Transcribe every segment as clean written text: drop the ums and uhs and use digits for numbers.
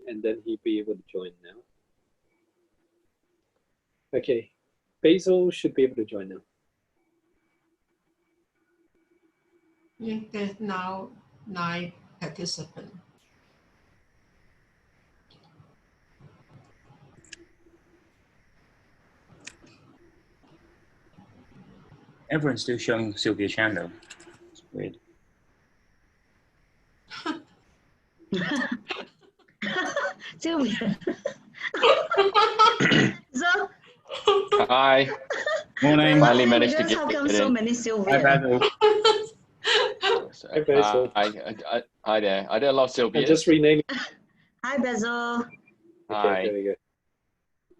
and then he'll be able to join now. Okay, Basil should be able to join now. Yeah, there's now 9 participants. Everyone's still showing Sylvia channel. It's weird. Sylvia. So, Hi. Morning. Finally managed to because get how come it so in. many Hi, Sylvia? Basil. Hi, Basil. Hi there. Are there a lot of I Sylvias? just renamed. Hi, Basil. Okay, there we go.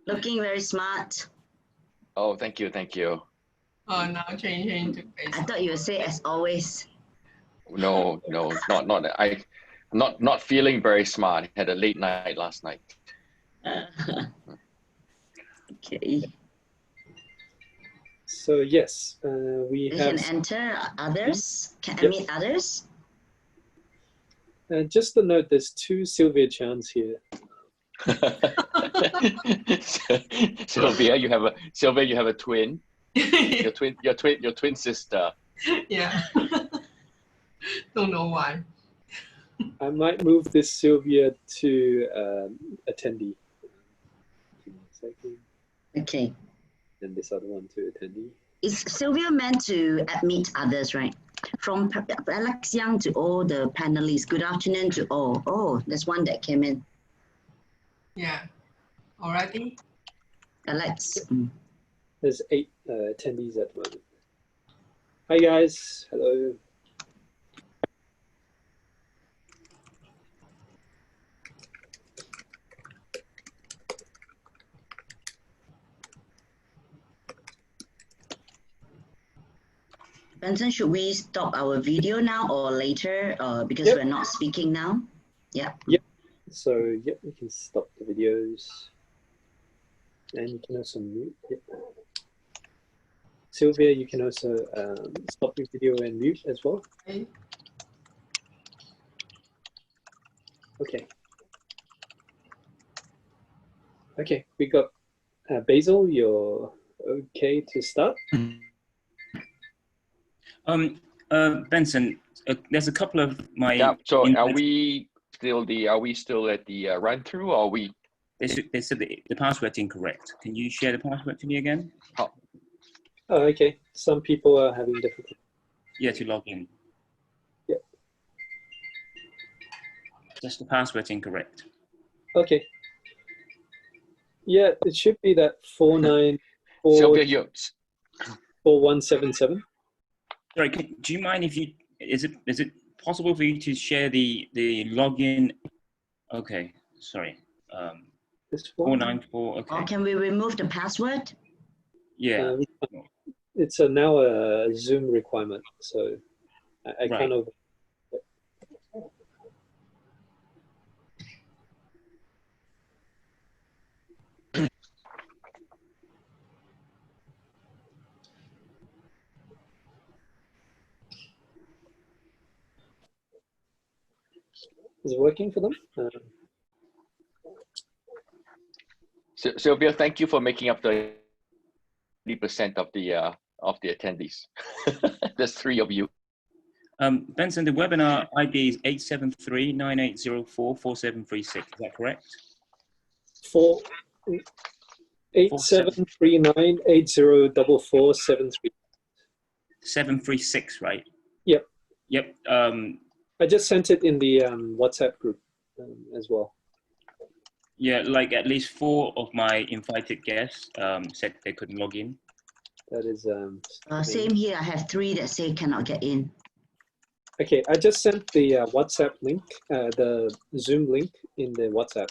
Looking very smart. Oh, thank you, thank you. Oh, now changing to I Basil. thought you would say as always. No, not. Not feeling very smart. Had a late night last night. Okay. So yes, we You have. can enter others. Can I Yep. meet others? Just to note, there's 2 Sylvia Chans here. Sylvia, you have a twin. Your twin sister. Yeah. Don't know why. I might move this Sylvia to attendee. Give me a second. Okay. And this other one to attendee. Is Sylvia meant to admit others, right? From Alex Young to all the panelists, good afternoon to all. Oh, there's one that came in. Yeah. Already? Alex. There's 8 attendees at the moment. Hi guys, hello. Benson, should we stop our video now or later because Yep. we're not speaking now? Yeah. Yep. So, yep, we can stop the videos. And you can also mute. Yep. Sylvia, you can also stop your video and mute as well. Okay. Okay. Okay, we got Basil, you're okay to start? Benson, there's a couple of my. Yeah. So are we still at the run through, or are we? They said the password's incorrect. Can you share the password to me again? Oh, okay. Some people are having difficulty. Yeah, to log in. Yep. Just the password's incorrect. Okay. Yeah, it should be that 494 Sylvia, 4177. Sorry, do you mind if you is it possible for you to share the login? Okay, sorry. This one? 494. Okay. Or can we remove the password? Yeah. It's now a Zoom requirement, so I can't over. Is it working for them? Sylvia, thank you for making up the 30% of the attendees. There's 3 of you. Benson, the webinar ID is 873-9804-4736. Is that correct? 8739804473. 736, right? Yep. Yep. I just sent it in the WhatsApp group as well. Yeah, like at least 4 of my invited guests said they couldn't log in. That is same here. I have 3 that say cannot get in. Okay, I just sent the WhatsApp link, the Zoom link in the WhatsApp.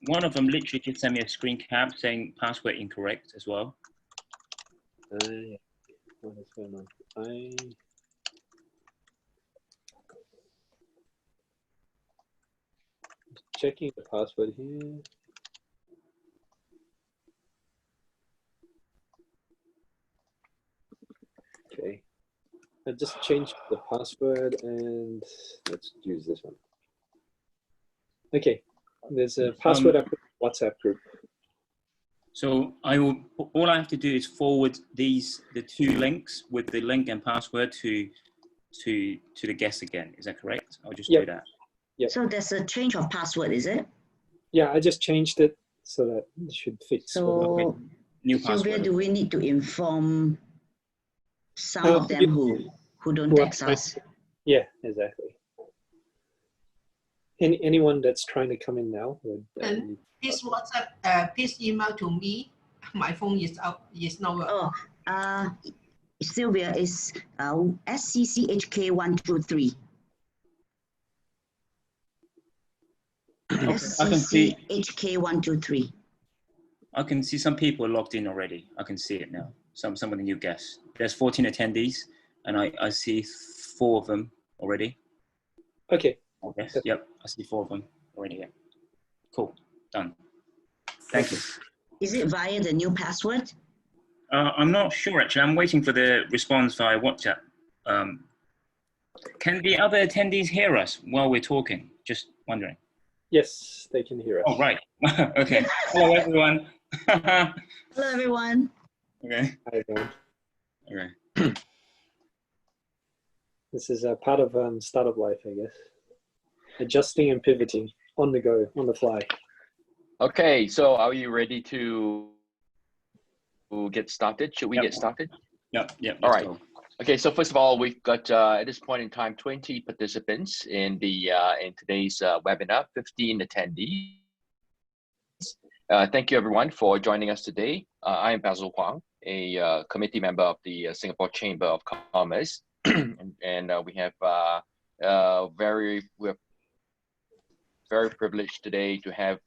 One of them literally just sent me a screen cap saying password incorrect as well. What is going on? Checking the password here. Okay, I just changed the password and let's use this one. Okay, There's a password I put in the WhatsApp group. So all I have to do is forward the two links with the link and password to the guest again. Is that correct? I'll just do that. Yep. So there's a change of password, is it? Yeah, I just changed it so that it should fit. So, New Sylvia, password. do we need to inform some of them who don't text us? Yeah, exactly. Anyone that's trying to come in now would. And please WhatsApp, please email to me. My phone is out, is not working. Oh, Sylvia is SCCHK 123. SCCHK 123. I can see some people logged in already. I can see it now. Some of the new guests. There's 14 attendees, and I see 4 of them already. Okay. Yes. Yep. I see 4 of them already. Yeah. Cool. Done. Thank you. Is it via the new password? I'm not sure actually. I'm waiting for the response via WhatsApp. Can the other attendees hear us while we're talking? Just wondering. Yes, they can hear us. Oh, right. Okay. Hello, everyone. Hello, everyone. Okay. Hi, everyone. Okay. This is a part of startup life, I guess. Adjusting and pivoting on the go, on the fly. Okay, so are you ready to get started? Should we get started? Yep. All right. Okay, so first of all, we've got at this point in time 20 participants in the in today's webinar, 15 attendees. Thank you everyone for joining us today. I am Basil Hwang, a committee member of the Singapore Chamber of Commerce, and we have we're very privileged today to have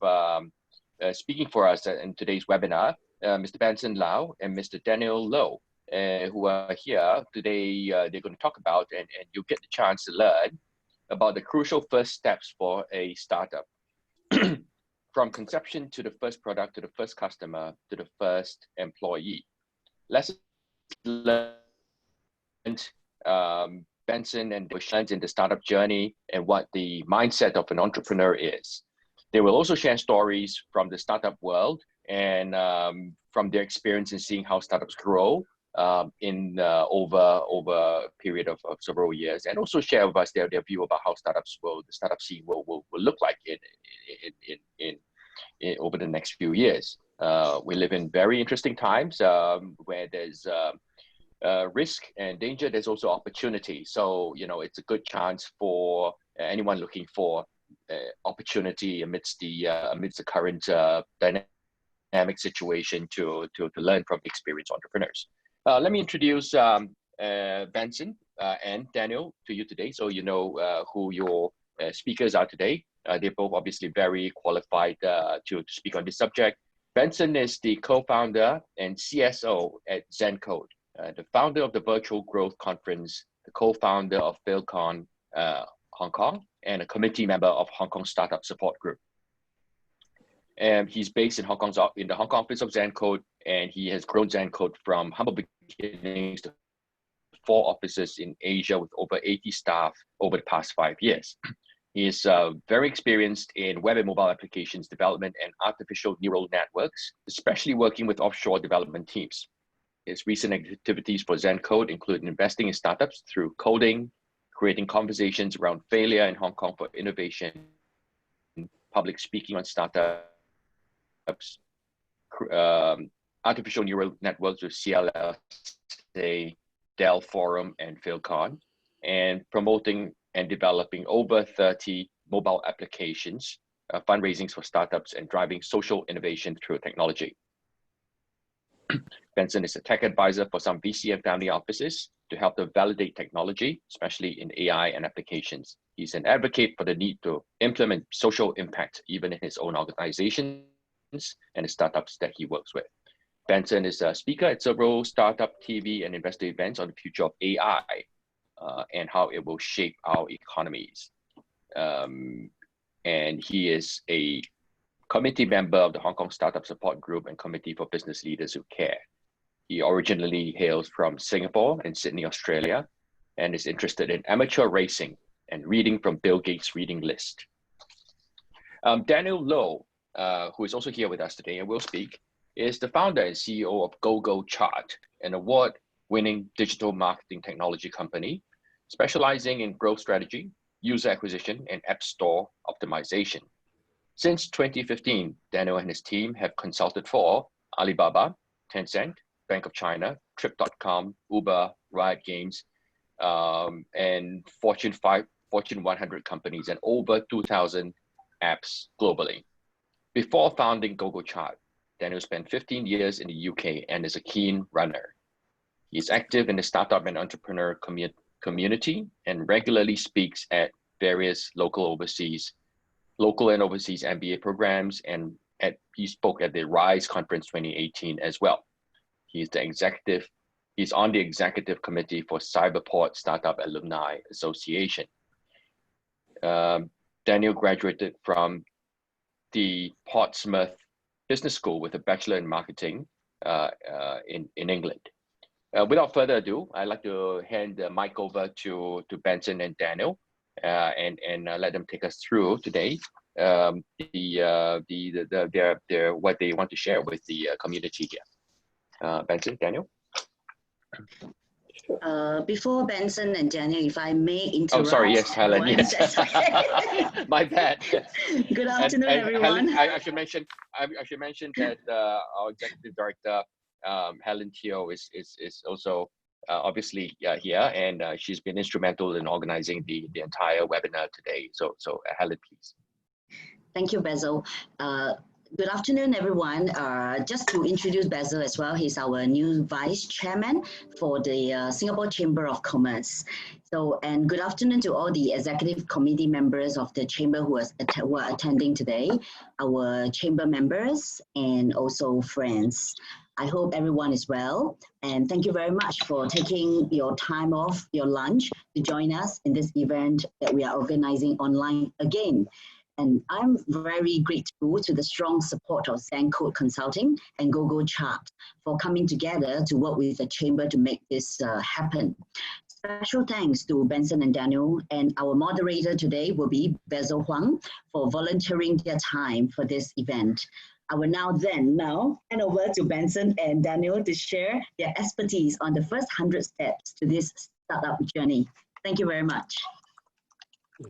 speaking for us in today's webinar, Mr. Benson Lowe and Mr. Daniel Lowe. Who are here today. They're going to talk about, and you'll get the chance to learn about the crucial first steps for a startup. From conception to the first product, to the first customer, to the first employee. Lessons learned, Benson and Bushland in the startup journey and what the mindset of an entrepreneur is. They will also share stories from the startup world and from their experience in seeing how startups grow over a period of several years, and also share with us their view about how the startup scene will look like in over the next few years. We live in very interesting times where there's risk and danger. There's also opportunity. So it's a good chance for anyone looking for opportunity amidst the current dynamic situation to learn from experienced entrepreneurs. Let me introduce Benson and Daniel to you today, so you know who your speakers are today. They're both obviously very qualified to speak on this subject. Benson is the co-founder and CSO at ZenCode, the founder of the Virtual Growth Conference, the co-founder of PhilCon Hong Kong, and a committee member of Hong Kong Startup Support Group. And he's based in Hong Kong, in the Hong Kong office of ZenCode, and he has grown ZenCode from humble beginnings to 4 offices in Asia with over 80 staff over the past 5 years. He is very experienced in web and mobile applications development and artificial neural networks, especially working with offshore development teams. His recent activities for ZenCode include investing in startups through coding, creating conversations around failure in Hong Kong for innovation, public speaking on startups, artificial neural networks with CLSA, Dell Forum, and PhilCon, and promoting and developing over 30 mobile applications, fundraising for startups, and driving social innovation through technology. Benson is a tech advisor for some VC and family offices to help them validate technology, especially in AI and applications. He's an advocate for the need to implement social impact even in his own organizations and the startups that he works with. Benson is a speaker at several startup, TV, and investor events on the future of AI and how it will shape our economies. And he is a committee member of the Hong Kong Startup Support Group and Committee for Business Leaders Who Care. He originally hails from Singapore and Sydney, Australia, and is interested in amateur racing and reading from Bill Gates' reading list. Daniel Lowe, who is also here with us today and will speak, is the founder and CEO of GoGoChart, an award-winning digital marketing technology company specializing in growth strategy, user acquisition, and app store optimization. Since 2015, Daniel and his team have consulted for Alibaba, Tencent, Bank of China, Trip.com, Uber, Riot Games, and Fortune 100 companies and over 2,000 apps globally. Before founding GoGoChart, Daniel spent 15 years in the UK and is a keen runner. He is active in the startup and entrepreneur community and regularly speaks at various local and overseas MBA programs, and he spoke at the RISE conference 2018 as well. He's on the executive committee for Cyberport Startup Alumni Association. Daniel graduated from the Portsmouth Business School with a Bachelor in Marketing in England. Without further ado, I'd like to hand the mic over to Benson and Daniel and let them take us through today what they want to share with the community here. Benson, Daniel? Before Benson and Daniel, if I may interrupt. Oh, sorry, yes, Helen, yes. Okay. My bad. Good afternoon, and everyone. Helen, I should mention that our executive director, Hellen is also obviously here, and she's been instrumental in organizing the entire webinar today. So Hellen, please. Thank you, Basil. Good afternoon, everyone. Just to introduce Basil as well, he's our new Vice Chairman for the Singapore Chamber of Commerce. So, and good afternoon to all the executive committee members of the Chamber who are attending today, our Chamber members, and also friends. I hope everyone is well, and thank you very much for taking your time off your lunch to join us in this event that we are organizing online again. And I'm very grateful to the strong support of Zencode Consulting and GoGoChart for coming together to work with the Chamber to make this happen. Special thanks to Benson and Daniel, and our moderator today will be Basil Hwang for volunteering their time for this event. I will now hand over to Benson and Daniel to share their expertise on the first 100 steps to this startup journey. Thank you very much.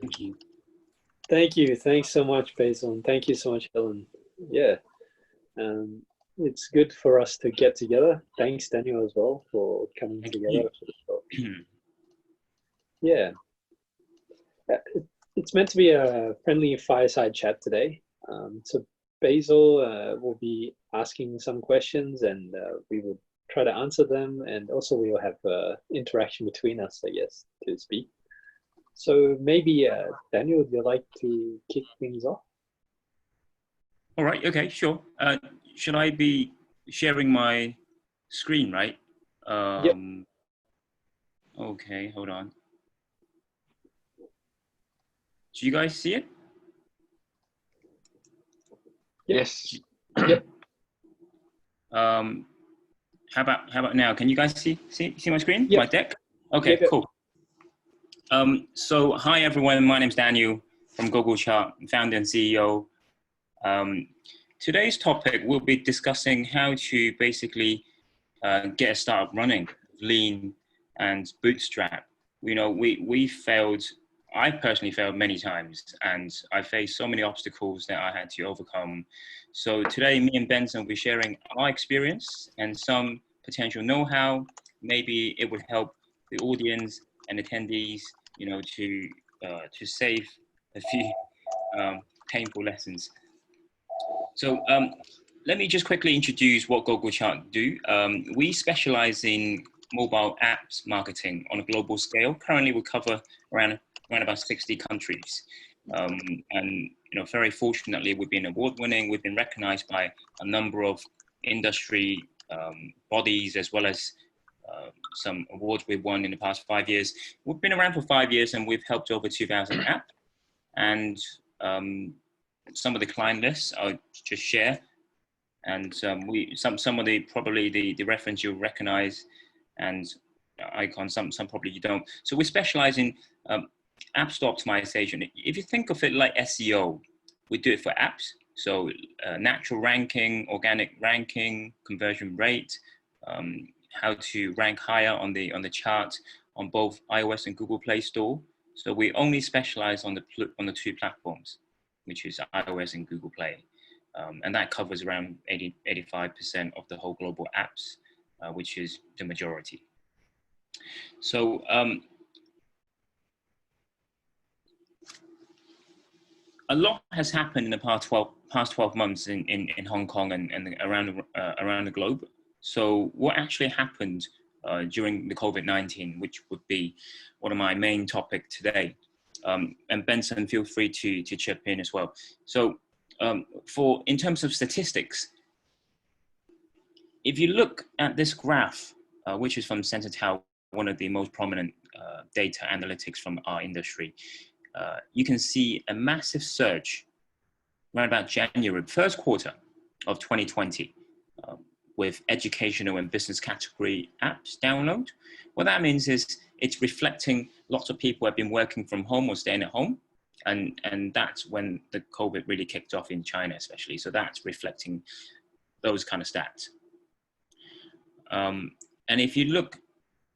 Thank you. Thank you. Thanks so much, Basil. And thank you so much, Helen. Yeah, it's good for us to get together. Thanks, Daniel, as well, for coming together. Yeah. It's meant to be a friendly fireside chat today. So Basil will be asking some questions, and we will try to answer them. And also we will have interaction between us, I guess, to speak. So maybe, Daniel, would you like to kick things off? All right, okay, sure. Should I be sharing my screen, right? Yep. Okay, hold on. Do you guys see it? Yes. Yep. How about now? Can you guys see my screen? Yep. My deck? Okay, Yep. cool. So hi everyone, my name's Daniel from GoGoChart, founder and CEO. Today's topic, we'll be discussing how to basically get a startup running, lean and bootstrap. You know, we failed, I personally failed many times, and I faced so many obstacles that I had to overcome. So today, me and Benson will be sharing our experience and some potential know-how. Maybe it would help the audience and attendees, you know, to save a few painful lessons. So let me just quickly introduce what GoGoChart do. We specialize in mobile apps marketing on a global scale. Currently, we cover around about 60 countries. And you know, very fortunately, we've been award-winning. We've been recognized by a number of industry bodies, as well as some awards we've won in the past 5 years. We've been around for 5 years, and we've helped over 2,000 apps. And some of the client lists I'll just share. And some of the probably the reference you'll recognize, and icons, some probably you don't. So we specialize in app store optimization. If you think of it like SEO, we do it for apps. So natural ranking, organic ranking, conversion rate, how to rank higher on the chart on both iOS and Google Play Store. So we only specialize on the two platforms, which is iOS and Google Play. And that covers around 85% of the whole global apps, which is the majority. So a lot has happened in the past 12 months in Hong Kong and around the globe. So what actually happened during the COVID-19, which would be one of my main topic today. And Benson, feel free to chip in as well. So in terms of statistics, if you look at this graph, which is from Sensor Tower, one of the most prominent data analytics from our industry, you can see a massive surge around about January, first quarter of 2020, with educational and business category apps download. What that means is it's reflecting lots of people have been working from home or staying at home. And that's when the COVID really kicked off in China, especially. So that's reflecting those kind of stats. And if you look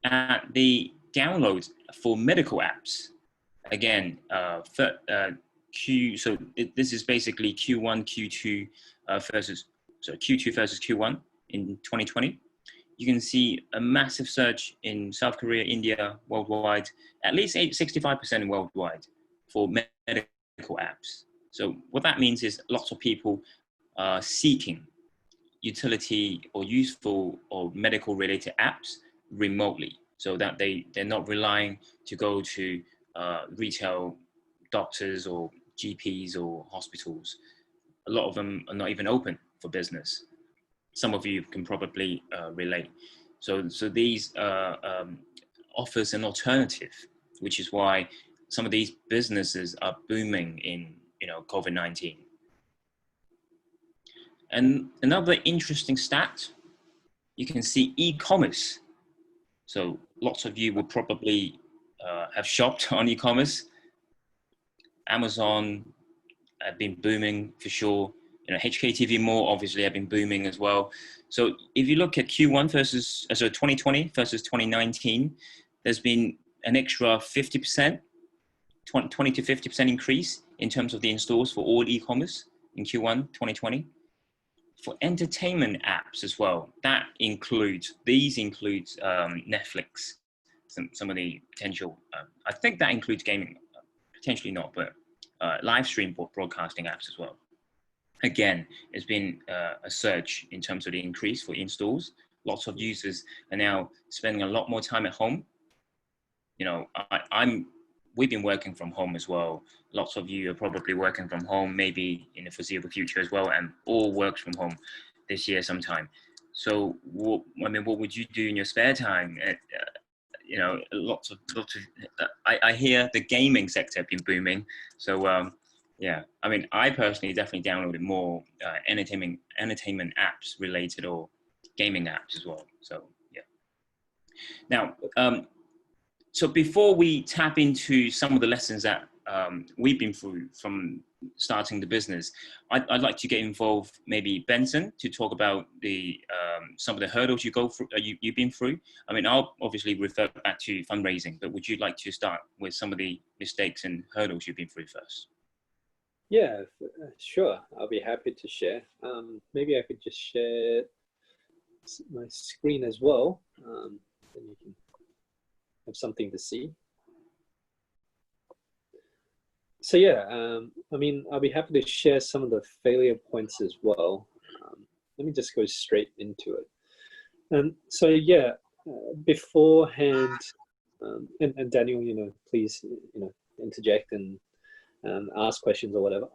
at the downloads for medical apps, again, this is basically Q1, Q2 versus Q1 in 2020. You can see a massive surge in South Korea, India, worldwide, at least 65% worldwide for medical apps. So what that means is lots of people are seeking utility or useful or medical related apps remotely, so that they're not relying to go to retail doctors or GPs or hospitals. A lot of them are not even open for business. Some of you can probably relate. So these offers an alternative, which is why some of these businesses are booming in COVID-19. And another interesting stat, you can see e-commerce. So lots of you would probably have shopped on e-commerce. Amazon have been booming for sure. HKTV Mall obviously have been booming as well. So if you look at Q1 versus 2020 versus 2019, there's been an extra 50%, 20 to 50% increase in terms of the installs for all e-commerce in Q1 2020. For entertainment apps as well, these include Netflix, some of the potential, I think that includes gaming, potentially not, but live stream broadcasting apps as well. Again, there's been a surge in terms of the increase for installs. Lots of users are now spending a lot more time at home. We've been working from home as well. Lots of you are probably working from home, maybe in the foreseeable future as well, and all works from home this year sometime. So, what would you do in your spare time? Lots of. I hear the gaming sector have been booming. So, yeah, I personally definitely downloaded more entertainment apps related or gaming apps as well. So, yeah. Now, so before we tap into some of the lessons that we've been through from starting the business, I'd like to get involved, maybe Benson, to talk about some of the hurdles you've been through. I'll obviously refer back to fundraising, but would you like to start with some of the mistakes and hurdles you've been through first? Yeah, sure. I'll be happy to share. Maybe I could just share my screen as well. Then you can have something to see. So yeah, I'll be happy to share some of the failure points as well. Let me just go straight into it. So yeah, beforehand, and Daniel, please, interject and ask questions or whatever.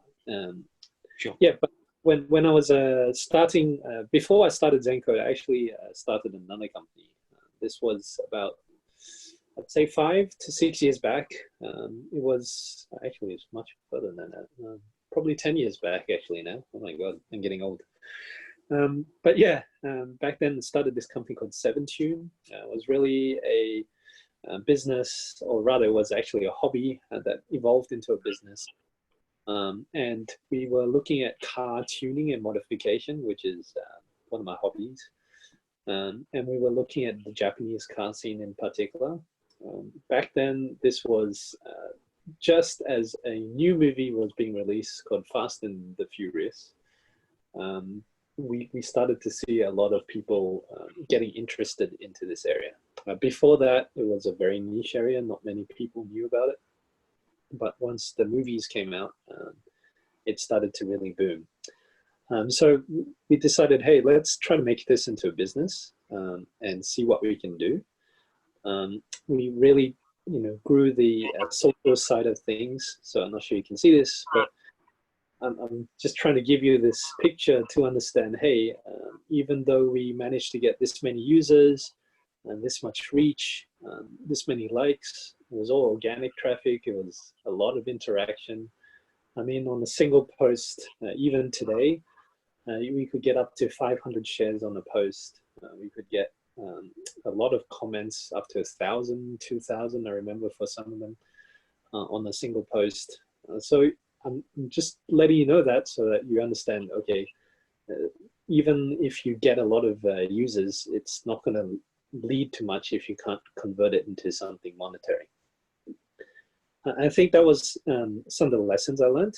Sure. Yeah, but when I was starting, before I started Zenko, I actually started another company. This was about, I'd say 5 to 6 years back. It was much further than that. Probably 10 years back actually now. Oh my God, I'm getting old. But yeah, back then I started this company called 7Tune. It was really a business, or rather it was actually a hobby that evolved into a business. And we were looking at car tuning and modification, which is one of my hobbies. And we were looking at the Japanese car scene in particular. Back then, this was just as a new movie was being released called Fast and the Furious. We started to see a lot of people getting interested into this area. Before that, it was a very niche area. Not many people knew about it. But once the movies came out, it started to really boom. So we decided, hey, let's try to make this into a business and see what we can do. We really, grew the social side of things. So I'm not sure you can see this, but I'm just trying to give you this picture to understand, hey, even though we managed to get this many users and this much reach, this many likes, it was all organic traffic. It was a lot of interaction. I mean, on a single post, even today, we could get up to 500 shares on a post. We could get a lot of comments, up to 1,000, 2,000, I remember for some of them, on a single post. So I'm just letting you know that so that you understand, okay, even if you get a lot of users, it's not going to lead to much if you can't convert it into something monetary. I think that was some of the lessons I learned,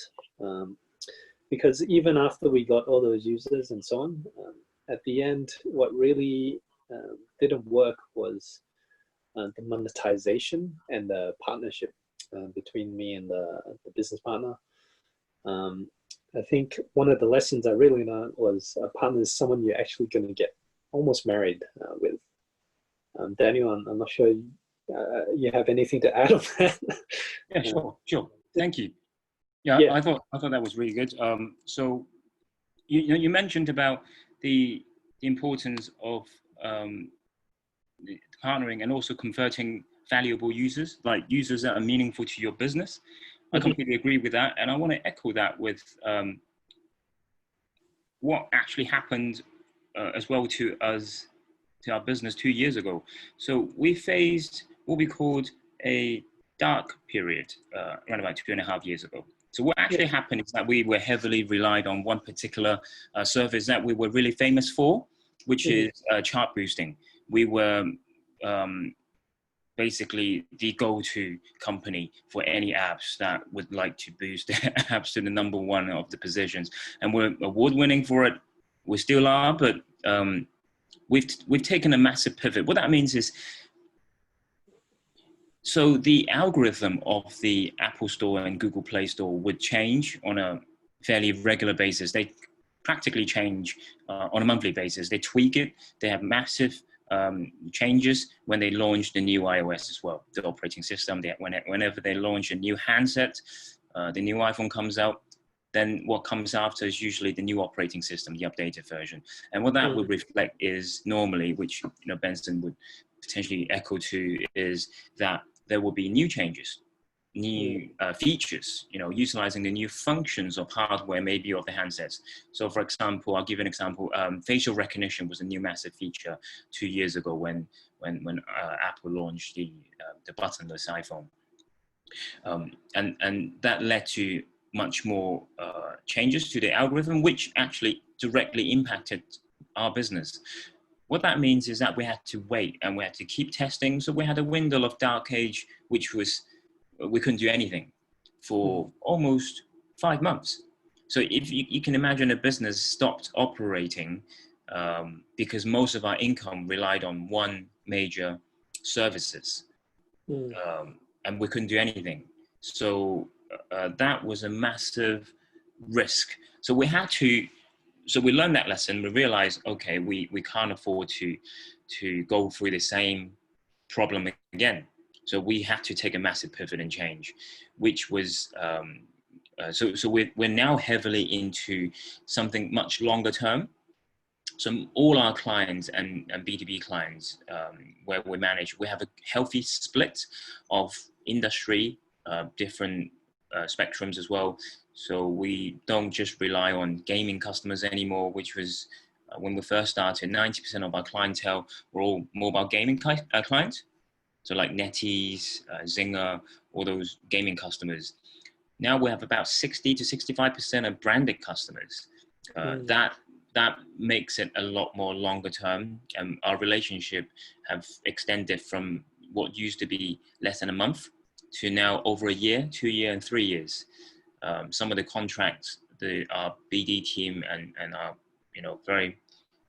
because even after we got all those users and so on, at the end, what really didn't work was the monetization and the partnership between me and the business partner. I think one of the lessons I really learned was a partner is someone you're actually going to get almost married with. Daniel, I'm not sure you have anything to add on that. Yeah, sure. Thank you. Yeah. I thought that was really good. So you mentioned about the importance of partnering and also converting valuable users, like users that are meaningful to your business. I completely agree with that, and I want to echo that with what actually happened as well to us, to our business 2 years ago. So we faced what we called a dark period around about 2.5 years ago. So what actually happened is that we were heavily relied on one particular service that we were really famous for, which is chart boosting. We were basically the go-to company for any apps that would like to boost their apps to the #1 of the positions. And we're award-winning for it. We still are, but we've taken a massive pivot. What that means is, so the algorithm of the Apple Store and Google Play Store would change on a fairly regular basis. They practically change on a monthly basis. They tweak it. They have massive changes when they launch the new iOS as well, the operating system. Whenever they launch a new handset, the new iPhone comes out, then what comes after is usually the new operating system, the updated version. And what that would reflect is normally, which Benson would potentially echo to, is that there will be new changes, new features, utilizing the new functions of hardware, maybe of the handsets. So for example, I'll give you an example. Facial recognition was a new massive feature 2 years ago when Apple launched the buttonless iPhone. And that led to much more changes to the algorithm, which actually directly impacted our business. What that means is that we had to wait and we had to keep testing. So we had a window of dark age, which was, we couldn't do anything for almost 5 months. So if you can imagine a business stopped operating because most of our income relied on one major services, and we couldn't do anything. So that was a massive risk. So we had to, so we learned that lesson. We realized, okay, we can't afford to go through the same problem again. So we had to take a massive pivot and change, which was, so we're now heavily into something much longer term. So all our clients and B2B clients where we manage, we have a healthy split of industry, different spectrums as well. So we don't just rely on gaming customers anymore, which was when we first started, 90% of our clientele were all mobile gaming clients. So like NetEase, Zynga, all those gaming customers. Now we have about 60 to 65% of branded customers. That makes it a lot more longer term. Our relationship have extended from what used to be less than a month to now over a year, 2 years, and 3 years. Some of the contracts, our BD team and our very,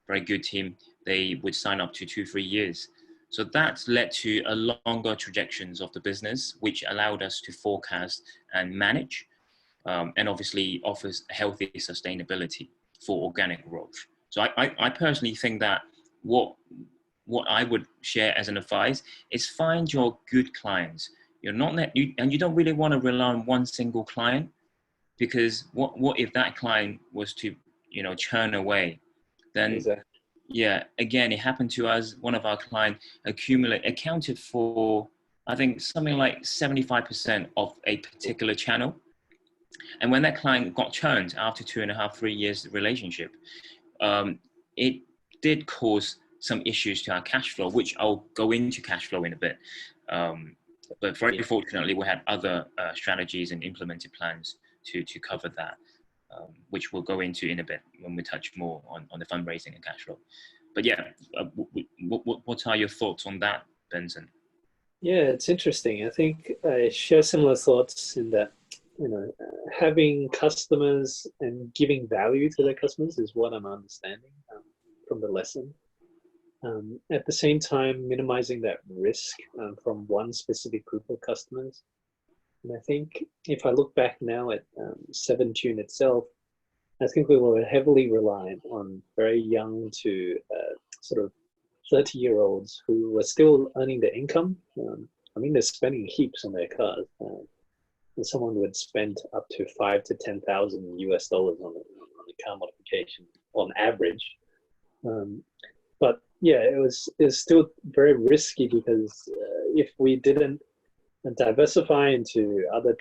very good team, they would sign up to 2-3 years. So that's led to a longer trajectories of the business, which allowed us to forecast and manage, and obviously offers healthy sustainability for organic growth. So I personally think that what I would share as an advice is find your good clients. And you don't really want to rely on one single client, because what if that client was to churn away? Then Exactly. yeah, again, it happened to us. One of our clients accounted for, I think, something like 75% of a particular channel. And when that client got churned after 2.5, 3 years relationship, it did cause some issues to our cash flow, which I'll go into cash flow in a bit. But very fortunately, we had other strategies and implemented plans to cover that, which we'll go into in a bit when we touch more on the fundraising and cash flow. But yeah, what are your thoughts on that, Benson? Yeah, it's interesting. I think I share similar thoughts in that, having customers and giving value to their customers is what I'm understanding from the lesson. At the same time, minimizing that risk from one specific group of customers. And I think if I look back now at 7Tune itself, I think we were heavily reliant on very young to sort of 30-year-olds who were still earning their income. They're spending heaps on their cars. And someone would spend up to $5,000 to $10,000 US on a car modification on average. But yeah, it was still very risky, because if we didn't diversify into other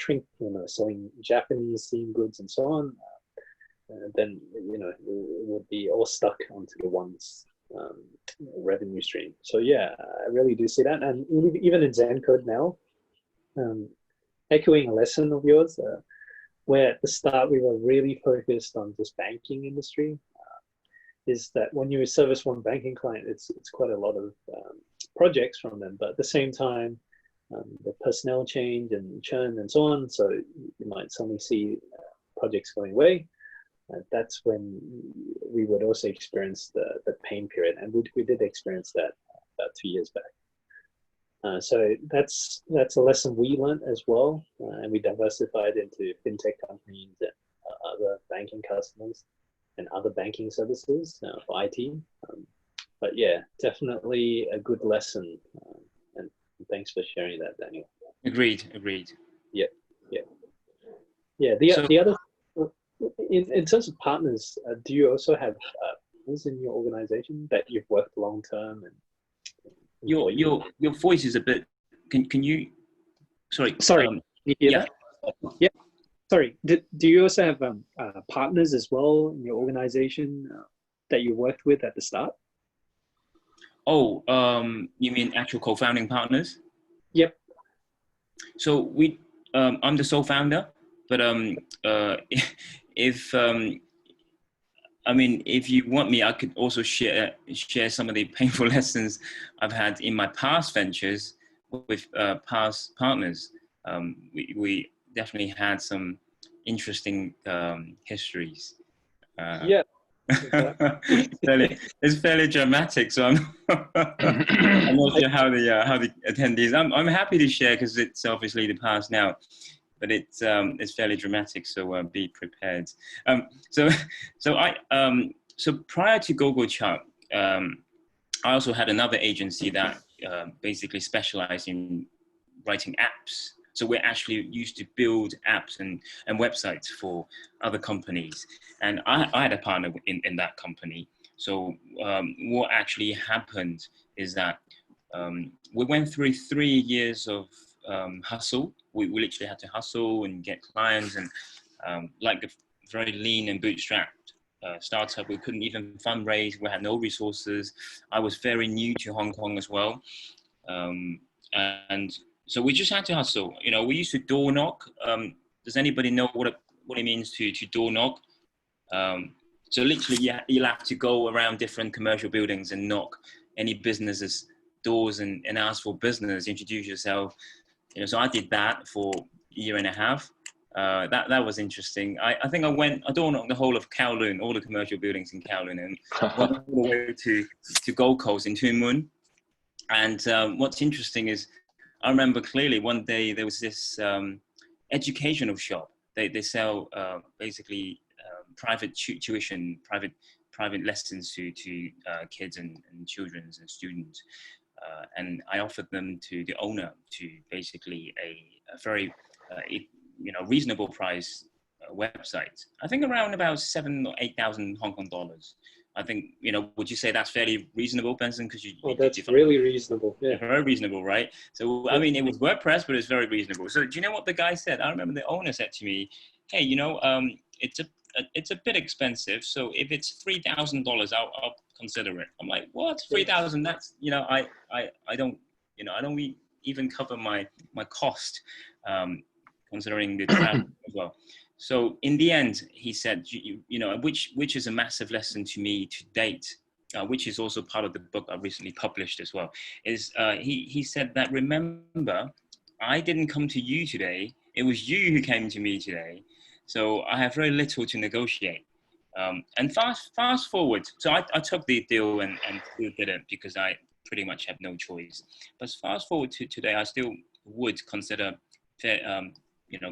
selling Japanese themed goods and so on, then it would be all stuck onto the one's revenue stream. So yeah, I really do see that. And even in ZenCode now, echoing a lesson of yours, where at the start we were really focused on just banking industry, is that when you service one banking client, it's quite a lot of projects from them, but at the same time, the personnel change and churn and so on, so you might suddenly see projects going away. That's when we would also experience the pain period, and we did experience that about 2 years back. So that's a lesson we learned as well, and we diversified into fintech companies and other banking customers and other banking services for IT. But yeah, definitely a good lesson, and thanks for sharing that, Daniel. Agreed. Yeah. The other, in terms of partners, do you also have partners in your organization that you've worked long term? And your voice is a bit. Can you? Sorry. Can you hear that? Yeah. Sorry. Do you also have partners as well in your organization that you worked with at the start? Oh, you mean actual co-founding partners? Yep. So I'm the sole founder, but if you want me, I could also share some of the painful lessons I've had in my past ventures with past partners. We definitely had some interesting histories. Yeah. It's fairly dramatic, so I'm not sure how the attendees. I'm happy to share, because it's obviously the past now, but it's fairly dramatic. So be prepared. So prior to GoGoChart, I also had another agency that basically specialized in writing apps. So we actually used to build apps and websites for other companies. And I had a partner in that company. So what actually happened is that we went through 3 years of hustle. We literally had to hustle and get clients, and like a very lean and bootstrapped startup, we couldn't even fundraise. We had no resources. I was very new to Hong Kong as well. And so we just had to hustle. We used to door knock Does anybody know what it means to door knock? So literally, you'll have to go around different commercial buildings and knock any businesses' doors and ask for business, introduce yourself. So I did that for a year and a half. That was interesting. I think I door knocked the whole of Kowloon, all the commercial buildings in Kowloon, and went all the way to Gold Coast in Tuen Mun. And what's interesting is, I remember clearly one day there was this educational shop. They sell basically private tuition, private lessons to kids and children and students. And I offered them to the owner to basically a very reasonable price website. I think around about 7,000 or 8,000 Hong Kong dollars. I think, would you say that's fairly reasonable, Benson? Because that's really reasonable. Yeah, very reasonable, right? So I mean, it was WordPress, but it's very reasonable. So do you know what the guy said? I remember the owner said to me, "Hey, it's a bit expensive. So if it's $3,000, I'll consider it." I'm like, "What? 3,000? That's I don't I don't even cover my cost, considering the travel as well." So in the end, he said, which is a massive lesson to me to date, which is also part of the book I recently published as well, is he said that, remember, I didn't come to you today. It was you who came to me today. So I have very little to negotiate. And fast forward. So I took the deal and still did it because I pretty much have no choice. But fast forward to today, I still would consider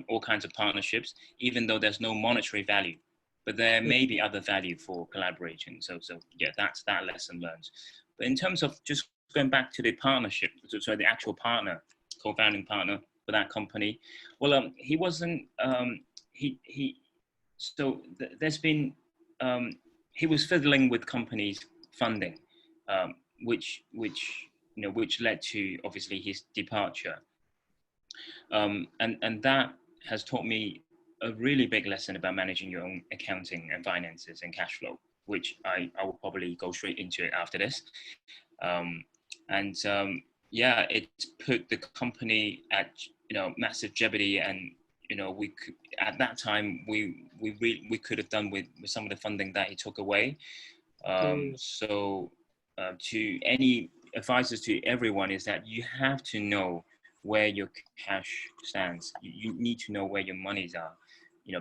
all kinds of partnerships, even though there's no monetary value, but there may be other value for collaboration. So yeah, that's that lesson learned. But in terms of just going back to the partnership, so the actual partner, co-founding partner for that company, well, he wasn't, there's been, he was fiddling with companies' funding, which led to obviously his departure. And that has taught me a really big lesson about managing your own accounting and finances and cash flow, which I will probably go straight into it after this. Yeah, it put the company at massive jeopardy, and we could, at that time we could have done with some of the funding that he took away. So to any advices to everyone is that you have to know where your cash stands. You need to know where your monies are,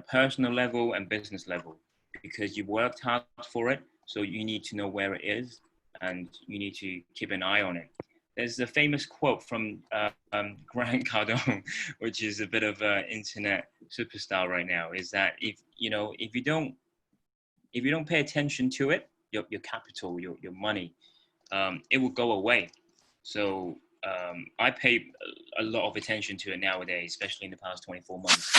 personal level and business level, because you worked hard for it. So you need to know where it is, and you need to keep an eye on it. There's a famous quote from Grant Cardone, which is a bit of an internet superstar right now, is that if you don't pay attention to it, your capital, your money, it will go away. So I pay a lot of attention to it nowadays, especially in the past 24 months.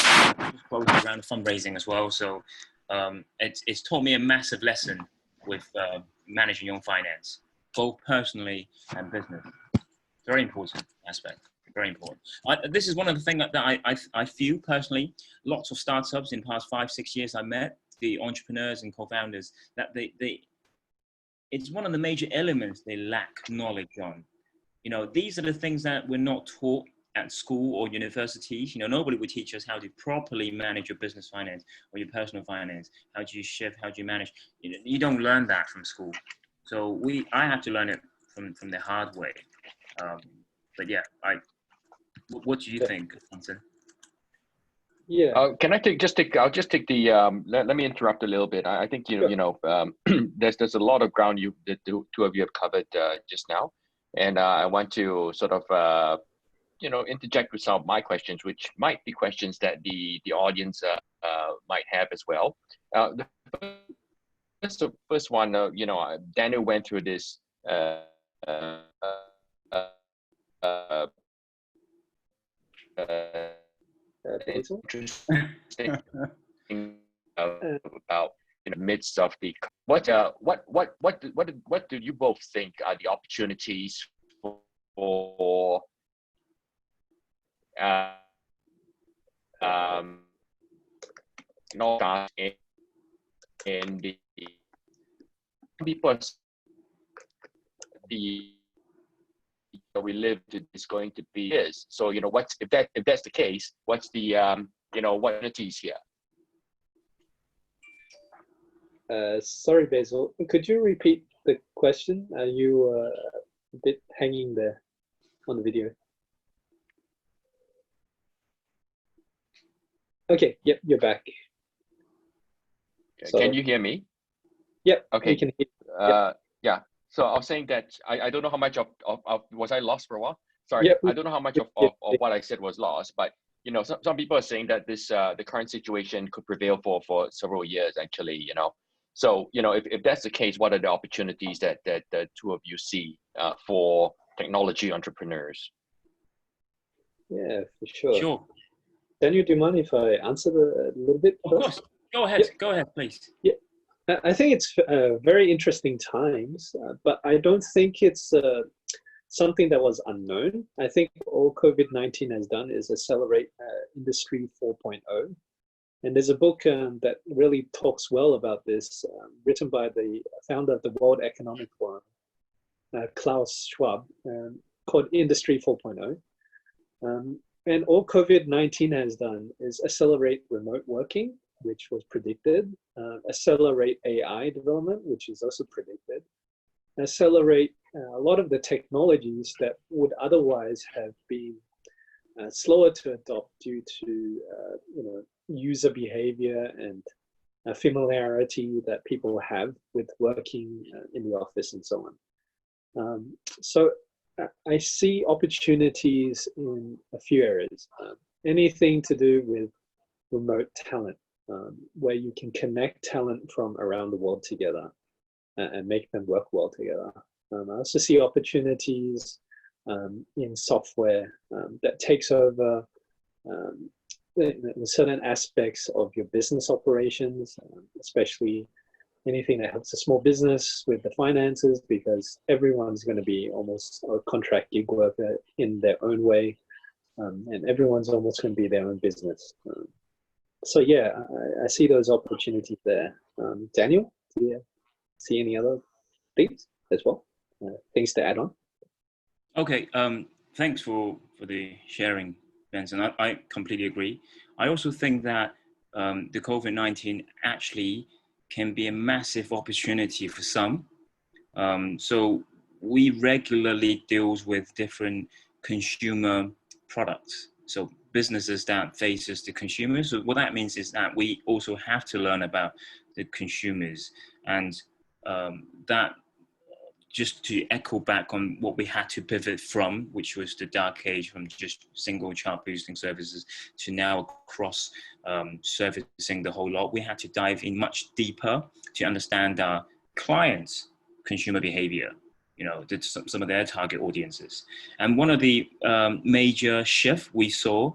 Closely around fundraising as well. So it's taught me a massive lesson with managing your own finance, both personally and business. Very important aspect. Very important. This is one of the things that I feel personally. Lots of startups in the past 5-6 years I met, the entrepreneurs and co-founders, that it's one of the major elements they lack knowledge on. These are the things that we're not taught at school or universities. Nobody would teach us how to properly manage your business finance or your personal finance. How do you shift? How do you manage? You don't learn that from school. So I have to learn it from the hard way. But yeah, what do you think, Vincent? Yeah. Can I I'll just take the, let me interrupt a little bit. I think, there's a lot of ground the two of you have covered just now. And I want to sort of, interject with some of my questions, which might be questions that the audience might have as well. The first one, Daniel went through this interesting about midst of the what do you both think are the opportunities for in the people we live is going to be is. So if that's the case, what's the opportunities here? Sorry, Basil. Could you repeat the question? You were a bit hanging there on the video. Okay, yep, you're back. So, can you hear me? Yep. Okay. We can hear. Yeah. So I was saying that I don't know how much of was I lost for a while? Sorry, Yep. I don't know how much of what I said was lost, but some people are saying that this the current situation could prevail for several years actually. So if that's the case, what are the opportunities that the two of you see for technology entrepreneurs? Yeah, for sure. Sure. Daniel, do you mind if I answer a little bit? Of course. Go ahead. Yep. Go ahead, please. Yeah, I think it's very interesting times, but I don't think it's something that was unknown. I think all COVID-19 has done is accelerate Industry 4.0. And there's a book that really talks well about this, written by the founder of the World Economic Forum, Klaus Schwab, called Industry 4.0. And all COVID-19 has done is accelerate remote working, which was predicted, accelerate AI development, which is also predicted, accelerate a lot of the technologies that would otherwise have been slower to adopt due to user behavior and familiarity that people have with working in the office and so on. So I see opportunities in a few areas. Anything to do with remote talent, where you can connect talent from around the world together and make them work well together. I also see opportunities in software that takes over certain aspects of your business operations, especially anything that helps a small business with the finances, because everyone's going to be almost a contract gig worker in their own way, and everyone's almost going to be their own business. So yeah, I see those opportunities there. Daniel, do you see any other things as well? Things to add on? Okay, thanks for the sharing, Benson. I completely agree. I also think that the COVID-19 actually can be a massive opportunity for some. So we regularly deal with different consumer products. So businesses that faces the consumers. So what that means is that we also have to learn about the consumers, and that, just to echo back on what we had to pivot from, which was the dark age, from just single chart boosting services to now across servicing the whole lot. We had to dive in much deeper to understand our clients' consumer behavior, some of their target audiences. And one of the major shifts we saw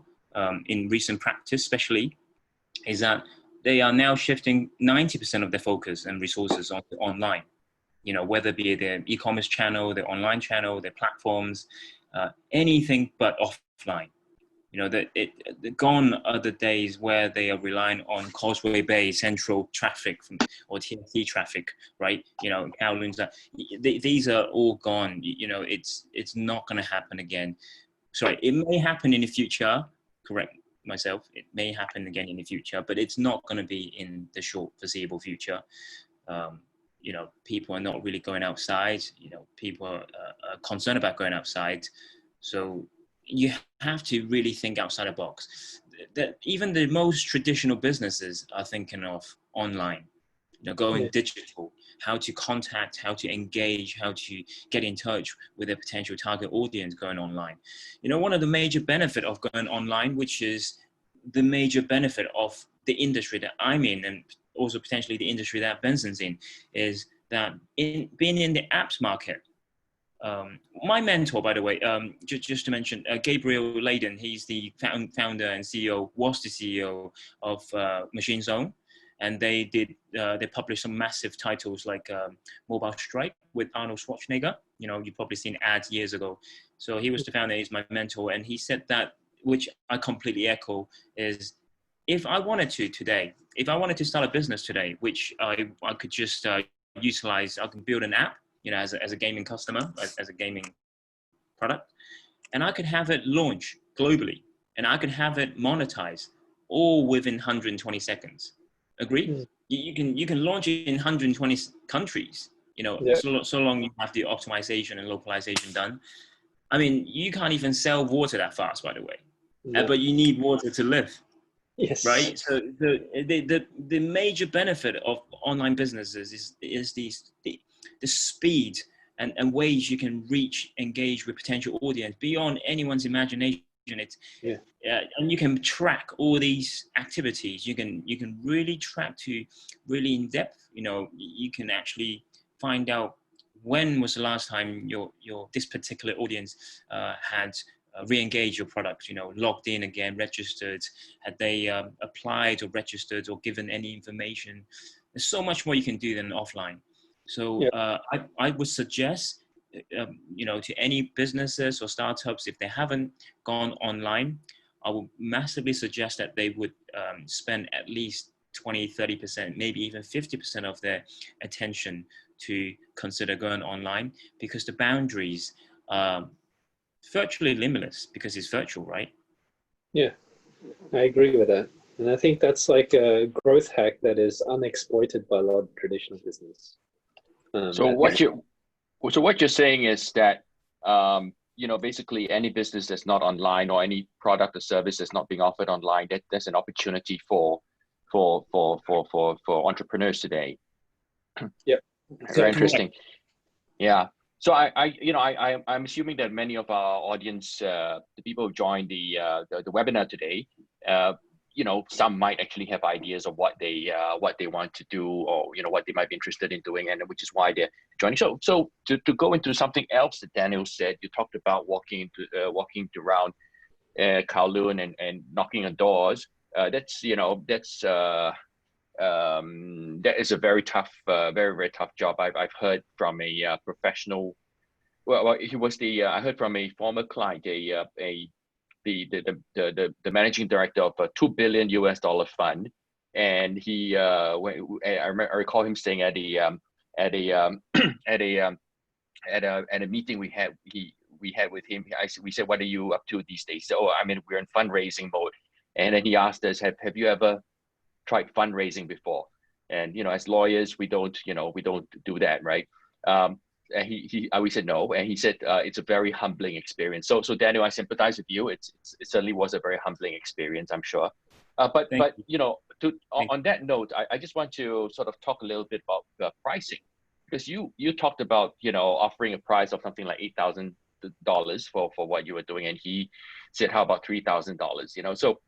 in recent practice, especially, is that they are now shifting 90% of their focus and resources onto online. Whether it be their e-commerce channel, their online channel, their platforms, anything but offline. Gone are the days where they are relying on Causeway Bay Central traffic or TNT traffic, right? Kowloon's. These are all gone. It's not going to happen again. Sorry, it may happen in the future. Correct myself. It may happen again in the future, but it's not going to be in the short foreseeable future. People are not really going outside. People are concerned about going outside. So you have to really think outside the box. That even the most traditional businesses are thinking of online, going digital, how to contact, how to engage, how to get in touch with a potential target audience going online. One of the major benefit of going online, which is the major benefit of the industry that I'm in, and also potentially the industry that Benson's in, is that being in the apps market. My mentor, by the way, just to mention, Gabriel Layden, he's the founder and CEO, was the CEO of Machine Zone, and they published some massive titles like Mobile Strike with Arnold Schwarzenegger. You've probably seen ads years ago. So he was the founder, he's my mentor, and he said that, which I completely echo, is if I wanted to start a business today, which I could just utilize, I can build an app, as a gaming customer, as a gaming product, and I could have it launch globally, and I could have it monetized all within 120 seconds. Agree? Mm. You can launch it in 120 countries, you know, Yeah. so long you have the optimization and localization done. I mean, you can't even sell water that fast, by the way, Yeah. but you need water to live. Yes. Right. So the major benefit of online businesses is the speed and ways you can reach, engage with potential audience beyond anyone's imagination. It's and you can track all these activities. You can really track to really in depth. You know, you can actually find out when was the last time your this particular audience had re-engage your product, you know, logged in again, registered, had they applied or registered or given any information. There's so much more you can do than offline. So I would suggest, you know, to any businesses or startups, if they haven't gone online, I would massively suggest that they would spend at least 20, 30%, maybe even 50% of their attention to consider going online, because the boundaries virtually limitless because it's virtual, right? Yeah, I agree with that. And I think that's like a growth hack that is unexploited by a lot of traditional business. So what you're saying is that you know, basically any business that's not online or any product or service that's not being offered online, that's an opportunity for entrepreneurs today. Yep. Very interesting. Yeah. So I'm assuming that many of our audience, the people who joined the webinar today, you know, some might actually have ideas of what they want to do, or you know, what they might be interested in doing, and which is why they're joining. So to go into something else that Daniel said, you talked about walking around Kowloon and knocking on doors. That is a very tough, very tough job. I've heard from a professional. Well, he was I heard from a former client, the managing director of a $2 billion fund, and he I recall him saying at a meeting we had with him. We said, "What are you up to these days?" So, I mean, we're in fundraising mode, and then he asked us, "Have you ever tried fundraising before?" And you know, as lawyers, we don't do that, right? And we said no, and he said it's a very humbling experience. So Daniel, I sympathize with you. It certainly was a very humbling experience, I'm sure. But you know, on that note, I just want to sort of talk a little bit about pricing, because you talked about, you know, offering a price of something like $8,000 for what you were doing, and he said, how about $3,000? You know, so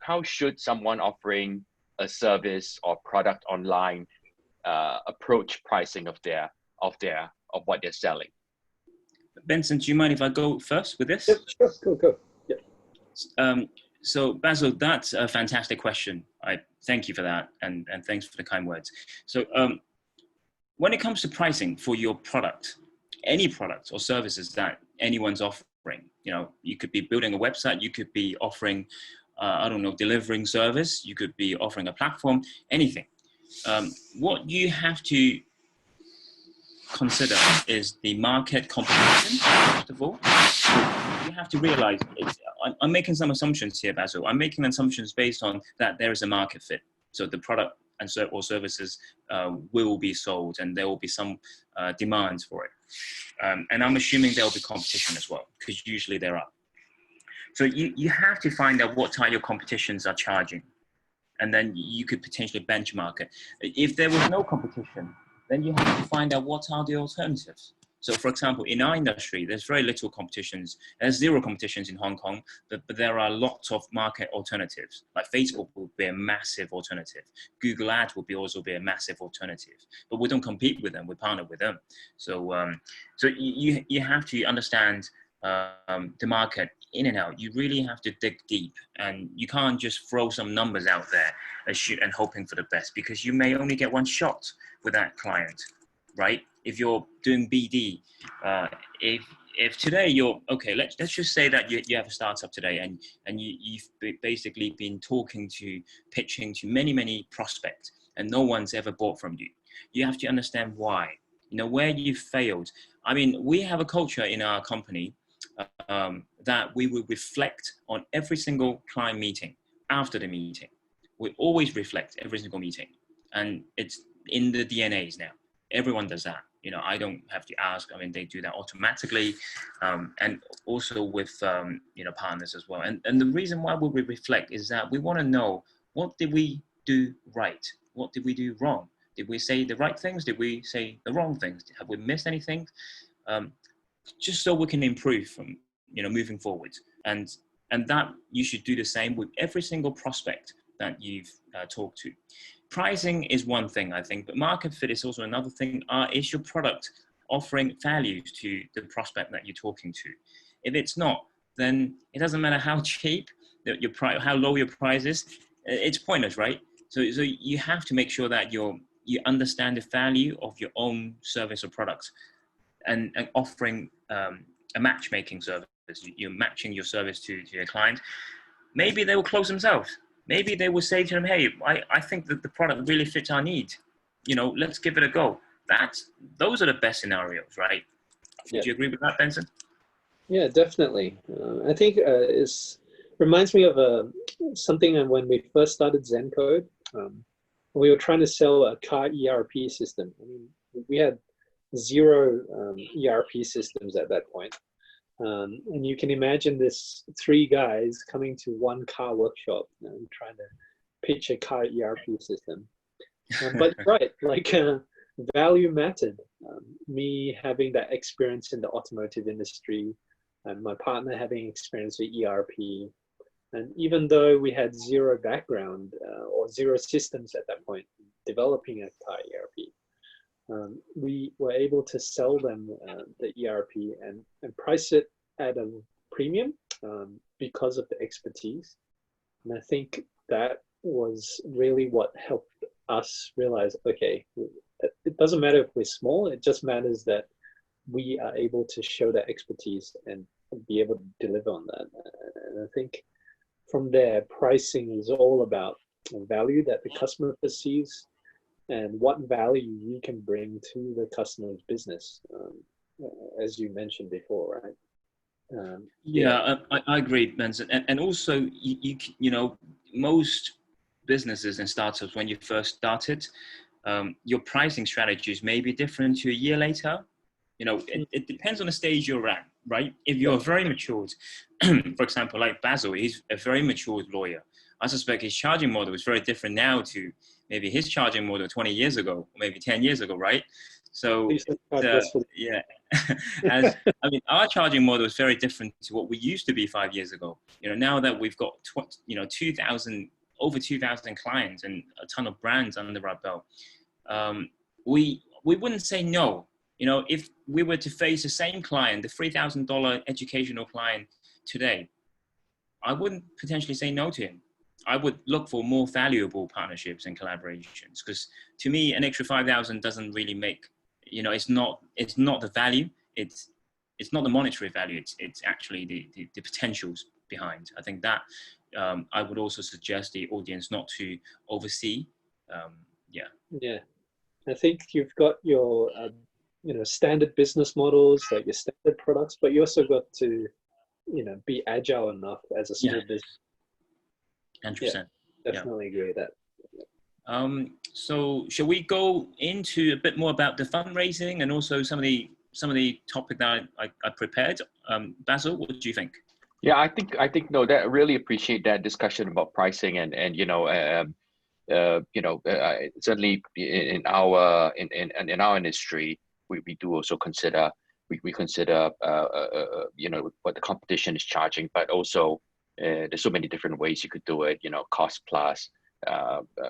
how should someone offering a service or product online approach pricing of what they're selling? Benson, do you mind if I go first with this? Yep, sure, go. Yeah. So Basil, that's a fantastic question. I thank you for that, and thanks for the kind words. So when it comes to pricing for your product, any product or services that anyone's offering, you know, you could be building a website, you could be offering, I don't know, delivering service, you could be offering a platform, anything. What you have to consider is the market competition, first of all. You have to realize, I'm making some assumptions here, Basil. I'm making assumptions based on that there is a market fit. So the product and or services will be sold, and there will be some demands for it. And I'm assuming there will be competition as well, because usually there are. So you have to find out what type of competitions are charging, and then you could potentially benchmark it. If there was no competition, then you have to find out what are the alternatives. So for example, in our industry, there's very little competitions. There's zero competitions in Hong Kong, but there are lots of market alternatives. Like Facebook will be a massive alternative. Google Ads will also be a massive alternative, but we don't compete with them, we partner with them. So so you have to understand the market in and out. You really have to dig deep, and you can't just throw some numbers out there and hoping for the best, because you may only get one shot with that client, right? If you're doing BD, if today you're, okay, let's just say that you have a startup today, and you've basically been pitching to many prospects, and no one's ever bought from you. You have to understand why, you know, where you failed. I mean, we have a culture in our company, that we will reflect on every single client meeting after the meeting. We always reflect every single meeting, and it's in the DNAs now. Everyone does that. You know, I don't have to ask. I mean, they do that automatically, and also with you know, partners as well. And the reason why we reflect is that we want to know, what did we do right? What did we do wrong? Did we say the right things? Did we say the wrong things? Have we missed anything? Just so we can improve from, you know, moving forward. And that you should do the same with every single prospect that you've talked to. Pricing is one thing, I think, but market fit is also another thing. Is your product offering value to the prospect that you're talking to? If it's not, then it doesn't matter how cheap your price, how low your price is, it's pointless, right? So you have to make sure that you understand the value of your own service or product, and offering a matchmaking service. You're matching your service to your client. Maybe they will close themselves. Maybe they will say to them, hey, I think that the product really fits our need. You know, let's give it a go. Those are the best scenarios, right? Yeah. Would you agree with that, Benson? Yeah, definitely. I think it reminds me of something when we first started ZenCode. We were trying to sell a car ERP system. I mean, we had 0 ERP systems at that point. And you can imagine this 3 guys coming to one car workshop and trying to pitch a car ERP system. But right, like value mattered. Me having that experience in the automotive industry, and my partner having experience with ERP. And even though we had 0 background or 0 systems at that point developing a car ERP, we were able to sell them the ERP and price it at a premium because of the expertise. And I think that was really what helped us realize, okay, it doesn't matter if we're small, it just matters that we are able to show that expertise and be able to deliver on that. And I think from there, pricing is all about value that the customer perceives and what value you can bring to the customer's business, as you mentioned before, right? Yeah, I agree, Benson. And also, you know, most businesses and startups, when you first started, your pricing strategies may be different to a year later. You know, it depends on the stage you're at, right? If you're very matured, for example, like Basil, he's a very matured lawyer. I suspect his charging model is very different now to maybe his charging model 20 years ago, or maybe 10 years ago, right? So, yeah, I mean, our charging model is very different to what we used to be 5 years ago. You know, now that we've got, you know, over 2,000 clients and a ton of brands under our belt, we wouldn't say no. You know, if we were to face the same client, the $3,000 educational client today, I wouldn't potentially say no to him. I would look for more valuable partnerships and collaborations, because to me, an extra 5,000 doesn't really make, you know, it's not the value. It's not the monetary value. It's actually the potentials behind. I think that I would also suggest the audience not to oversee. Yeah. I think you've got your you know, standard business models, like your standard products, but you also got to, you know, be agile enough as a small business. 100%. Definitely agree with that. So shall we go into a bit more about the fundraising and also some of the topic that I prepared? Basil, what do you think? Yeah, I think no, that I really appreciate that discussion about pricing and you know, certainly in our industry, we do also consider we consider you know, what the competition is charging, but also there's so many different ways you could do it. You know, cost plus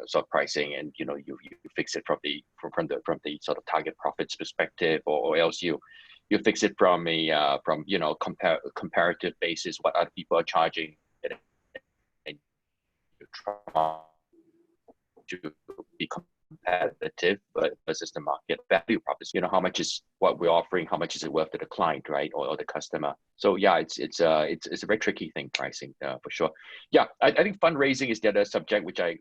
sort of pricing, and you know, you fix it from the sort of target profits perspective, or else you fix it from a you know, comparative basis, what other people are charging, and you try to be competitive, but versus the market value proposition. You know, how much is what we're offering, how much is it worth to the client, right, or the customer? So yeah, it's a very tricky thing, pricing, for sure. Yeah, I think fundraising is the other subject which I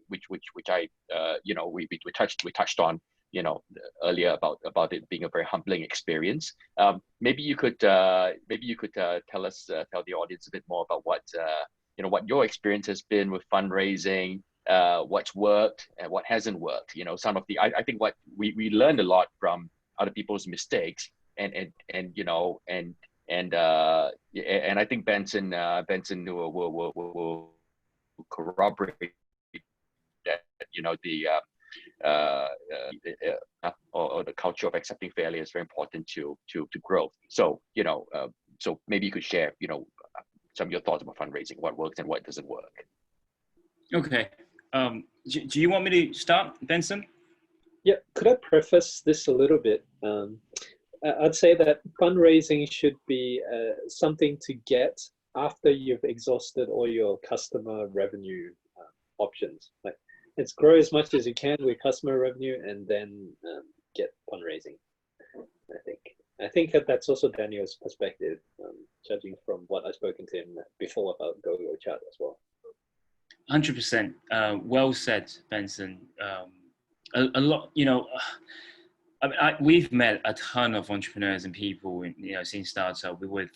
you know, we touched on you know, earlier about it being a very humbling experience. Maybe you could tell the audience a bit more about what you know, what your experience has been with fundraising, what's worked and what hasn't worked. You know, some of the I think what we learned a lot from other people's mistakes, and you know, and I think Benson will corroborate that, you know, or the culture of accepting failure is very important to growth. So, you know, so maybe you could share, you know, some of your thoughts about fundraising, what works and what doesn't work. Okay. Do you want me to start, Benson? Yeah, could I preface this a little bit? I'd say that fundraising should be something to get after you've exhausted all your customer revenue options. Like, it's grow as much as you can with customer revenue and then get fundraising. I think that's also Daniel's perspective, judging from what I've spoken to him before about Go Chart as well. 100%. Well said, Benson. A lot, you know, I mean, we've met a ton of entrepreneurs and people, you know, since startup. We were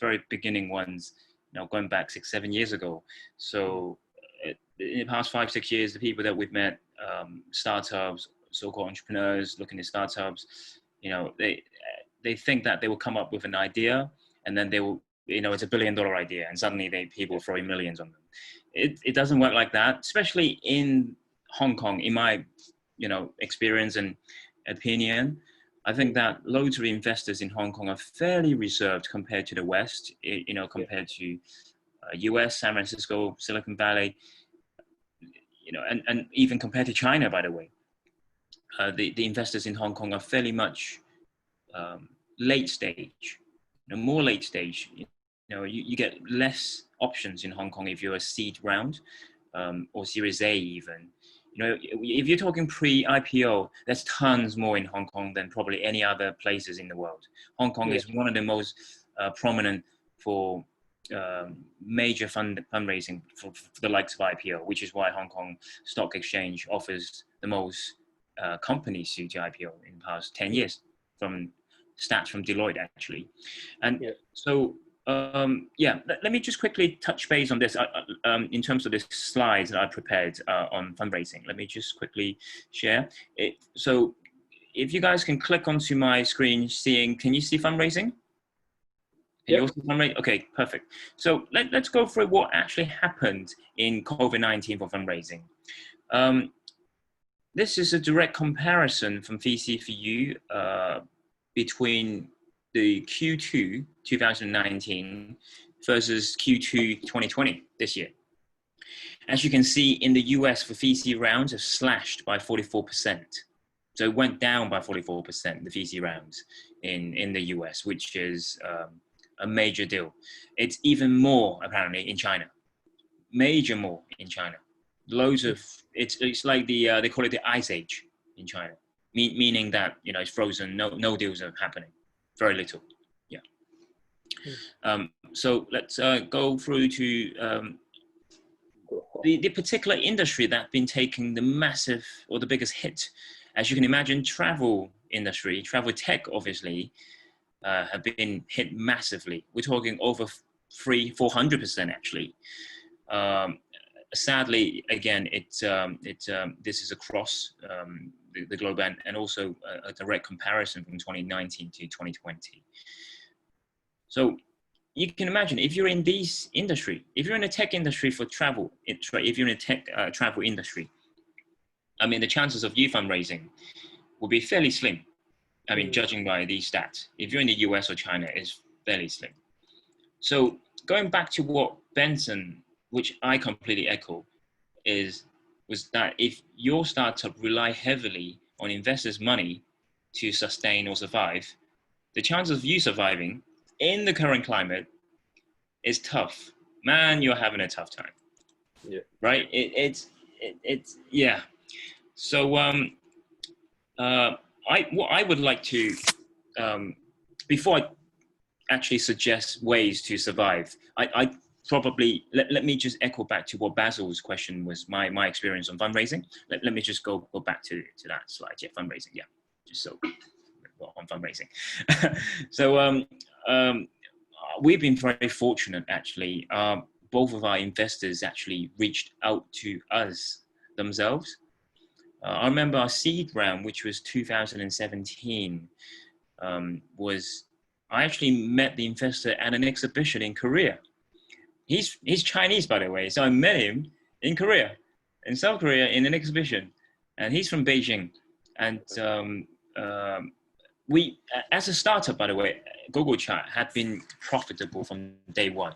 very beginning ones, you know, going back 6-7 years ago. So in the past 5-6 years, the people that we've met, startups, so-called entrepreneurs looking at startups, you know, they think that they will come up with an idea and then they will, you know, it's $1 billion idea and suddenly people throwing millions on them. It doesn't work like that, especially in Hong Kong, in my, you know, experience and opinion. I think that loads of investors in Hong Kong are fairly reserved compared to the West, you know, compared to US, San Francisco, Silicon Valley, you know, and even compared to China, by the way. The investors in Hong Kong are fairly much late stage, you know, more late stage. You know, you get less options in Hong Kong if you're a seed round or Series A even. You know, if you're talking pre-IPO, there's tons more in Hong Kong than probably any other places in the world. Hong Kong is one of the most prominent for major fundraising for the likes of IPO, which is why Hong Kong Stock Exchange offers the most companies to IPO in the past 10 years, from stats from Deloitte actually. And so let me just quickly touch base on this in terms of the slides that I prepared on fundraising. Let me just quickly share it. So if you guys can click onto my screen, can you see fundraising? Can you also fundraise? Okay, perfect. So let's go through what actually happened in COVID-19 for fundraising. This is a direct comparison from VC4U between the Q2 2019 versus Q2 2020 this year. As you can see, in the US, for VC rounds have slashed by 44%. So it went down by 44%, the VC rounds in the US, which is a major deal. It's even more apparently in China, major more in China. Loads of, it's like they call it the ice age in China, meaning that, you know, it's frozen, no deals are happening, very little, yeah. So let's go through to the particular industry that's been taking the massive or the biggest hit. As you can imagine, travel industry, travel tech obviously, have been hit massively. We're talking over 400% actually. Sadly, again, this is across the globe and also a direct comparison from 2019 to 2020. So you can imagine, if you're in this industry, if you're in the tech industry for travel, if you're in a tech travel industry, I mean, the chances of you fundraising will be fairly slim. I mean, judging by these stats, if you're in the US or China, it's fairly slim. So going back to what Benson, which I completely echo, was that if your startup rely heavily on investors' money to sustain or survive, the chances of you surviving in the current climate is tough. Man, you're having a tough time. Yeah. Right? It's yeah. So what I would like to, before I actually suggest ways to survive, I probably, let me just echo back to what Basil's question was, my experience on fundraising. Let me just go back to that slide. Yeah, fundraising. Yeah, just so well, on fundraising. So we've been very fortunate, actually. Both of our investors actually reached out to us themselves. I remember our seed round, which was 2017, I actually met the investor at an exhibition in Korea. He's Chinese, by the way, so I met him in Korea, in South Korea, in an exhibition, and he's from Beijing. And we, as a startup, by the way, Google Chat had been profitable from day one.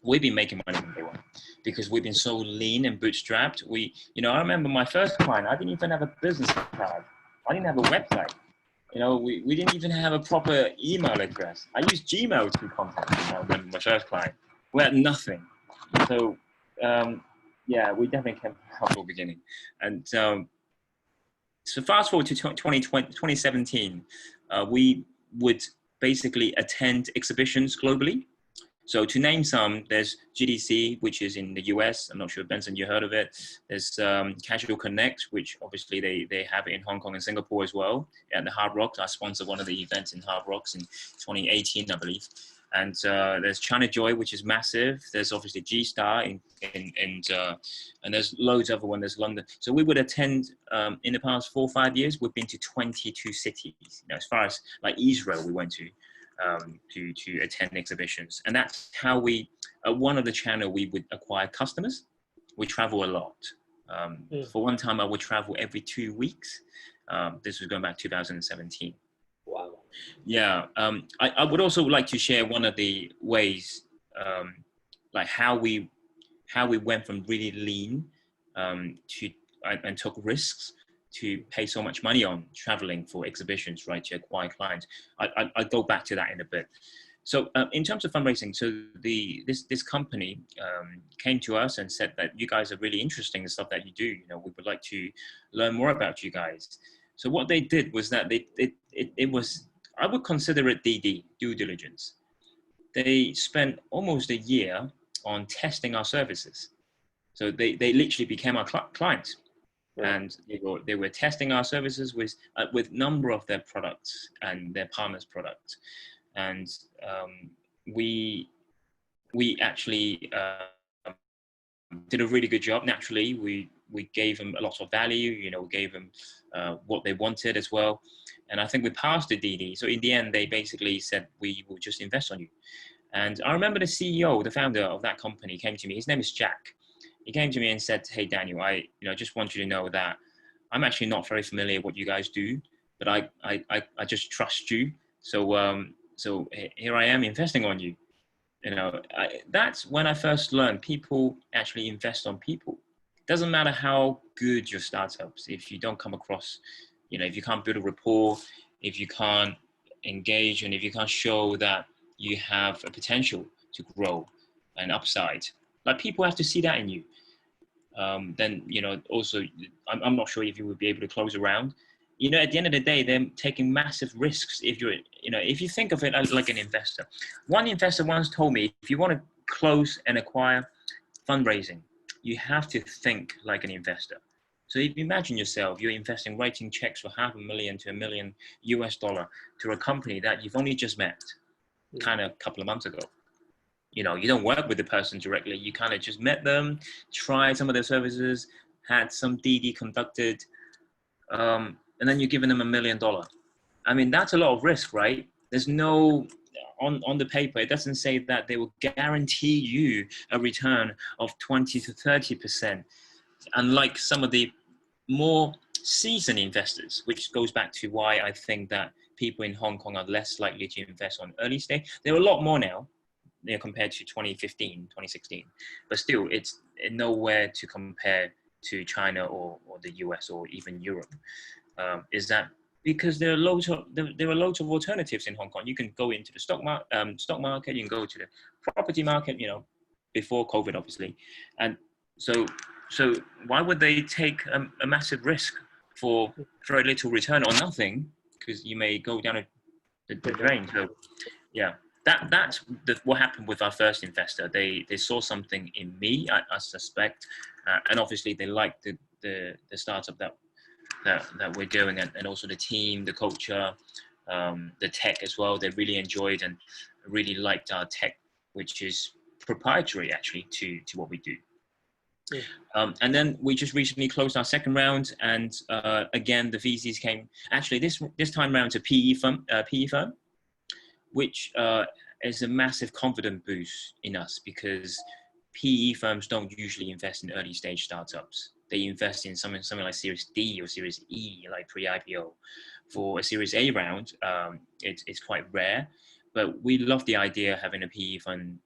We've been making money from day one because we've been so lean and bootstrapped. I remember my first client, I didn't even have a business card. I didn't have a website. We didn't even have a proper email address. I used Gmail to contact them. I remember my first client. We had nothing. So, yeah, we definitely came from a humble beginning. And so fast forward to 2017, we would basically attend exhibitions globally. So to name some, there's GDC, which is in the US. I'm not sure, Benson, you heard of it. There's Casual Connect, which obviously they have it in Hong Kong and Singapore as well. At the Hard Rock, I sponsored one of the events in Hard Rocks in 2018, I believe. And there's China Joy, which is massive. There's obviously G-Star, and there's loads of other ones. There's London. So we would attend, in the past 4 or 5 years, we've been to 22 cities. As far as like Israel, we went to attend exhibitions. And that's how we, one of the channel we would acquire customers. We travel a lot. For one time, I would travel every 2 weeks. This was going back 2017. Wow. Yeah, I would also like to share one of the ways, like how we went from really lean and took risks to pay so much money on traveling for exhibitions, right, to acquire clients. I'll go back to that in a bit. So in terms of fundraising, so this company came to us and said that you guys are really interesting, the stuff that you do. We would like to learn more about you guys. So what they did was that it was, I would consider it DD, due diligence. They spent almost a year on testing our services. So they literally became our clients. Right. And they were testing our services with number of their products and their partners' products. And we actually did a really good job. Naturally, we gave them a lot of value, we gave them what they wanted as well. And I think we passed the DD. So in the end, they basically said, we will just invest on you. And I remember the CEO, the founder of that company came to me. His name is Jack. He came to me and said, hey, Daniel, I just want you to know that I'm actually not very familiar with what you guys do, but I just trust you. So here I am investing on you. That's when I first learned people actually invest on people. Doesn't matter how good your startups, if you don't come across, if you can't build a rapport, if you can't engage, and if you can't show that you have a potential to grow and upside, like people have to see that in you. Then, also, I'm not sure if you would be able to close a round. At the end of the day, they're taking massive risks. If you think of it as like an investor. One investor once told me, if you want to close and acquire fundraising, you have to think like an investor. So if you imagine yourself, you're investing, writing checks for $500,000 to $1 million US to a company that you've only just met kind of a couple of months ago. You don't work with the person directly. You kind of just met them, tried some of their services, had some DD conducted, and then you're giving them $1 million. I mean, that's a lot of risk, right? There's no, on the paper, it doesn't say that they will guarantee you a return of 20 to 30%. Unlike some of the more seasoned investors, which goes back to why I think that people in Hong Kong are less likely to invest on early stage. There are a lot more now, compared to 2015, 2016, but still it's nowhere to compare to China or the US or even Europe. Is that because there are loads of alternatives in Hong Kong. You can go into the stock market, you can go to the property market, before COVID, obviously. And so why would they take a massive risk for very little return or nothing? Because you may go down the drain. So yeah, that's what happened with our first investor. They saw something in me, I suspect, and obviously they liked the startup that we're doing, and also the team, the culture, the tech as well. They really enjoyed and really liked our tech, which is proprietary actually to what we do. Yeah. And then we just recently closed our second round, and again the VCs came. Actually, this time round to PE firm, which is a massive confidence boost in us, because PE firms don't usually invest in early stage startups. They invest in something like Series D or Series E, like pre-IPO. For a Series A round, it's quite rare, but we love the idea of having a PE fund,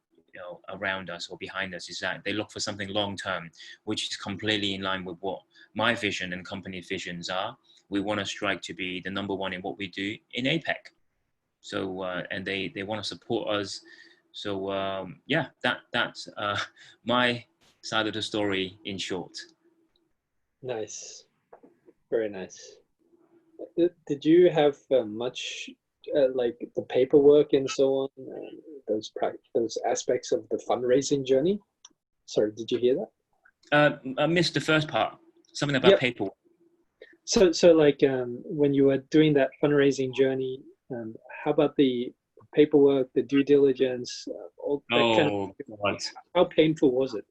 around us or behind us. Is that they look for something long term, which is completely in line with what my vision and company visions are. We want to strive to be the number one in what we do in APAC. So and they want to support us. So yeah, that's my side of the story in short. Nice, very nice. Did you have much like the paperwork and so on, those aspects of the fundraising journey? Sorry, did you hear that? I missed the first part. Something about paperwork. So like when you were doing that fundraising journey, how about the paperwork, the due diligence, all that kind of, God. How painful was it?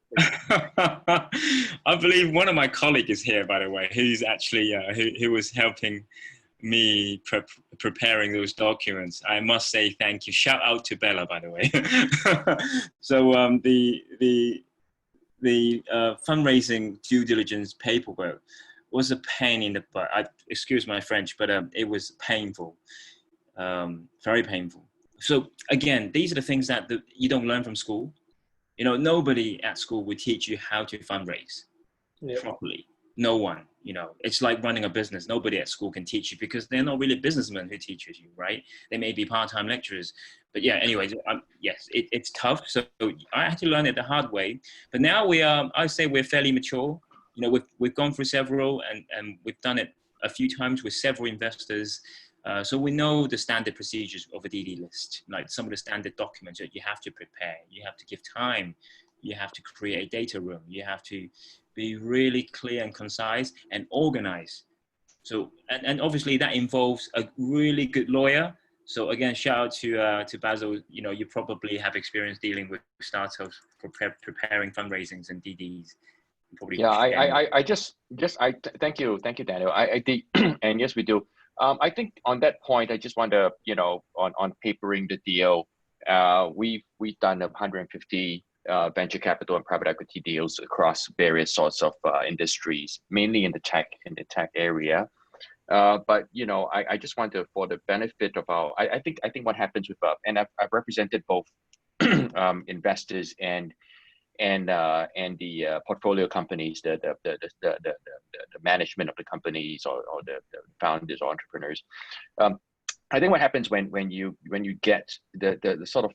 I believe one of my colleagues is here, by the way, who's actually who was helping me preparing those documents. I must say thank you. Shout out to Bella, by the way. So the fundraising due diligence paperwork was a pain in the butt. Excuse my French, but it was painful, very painful. So again, these are the things that you don't learn from school. Nobody at school would teach you how to fundraise properly. No one, it's like running a business. Nobody at school can teach you, because they're not really businessmen who teaches you, right? They may be part-time lecturers, but yeah, anyways, yes, it's tough. So I had to learn it the hard way, but now I say we're fairly mature. We've gone through several, and we've done it a few times with several investors. So we know the standard procedures of a DD list, like some of the standard documents that you have to prepare. You have to give time. You have to create a data room. You have to be really clear and concise and organized. So, and obviously that involves a really good lawyer. So again, shout out to Basil. You probably have experience dealing with startups, preparing fundraisings and DDs. Probably thank you, Daniel. I think, and yes, we do. I think on that point, I just want to, on papering the deal, we've done 150 venture capital and private equity deals across various sorts of industries, mainly in the tech area. But I just want to, for the benefit of I think what happens with and I've represented both investors and the portfolio companies, the management of the companies, or the founders or entrepreneurs. I think what happens when you get the sort of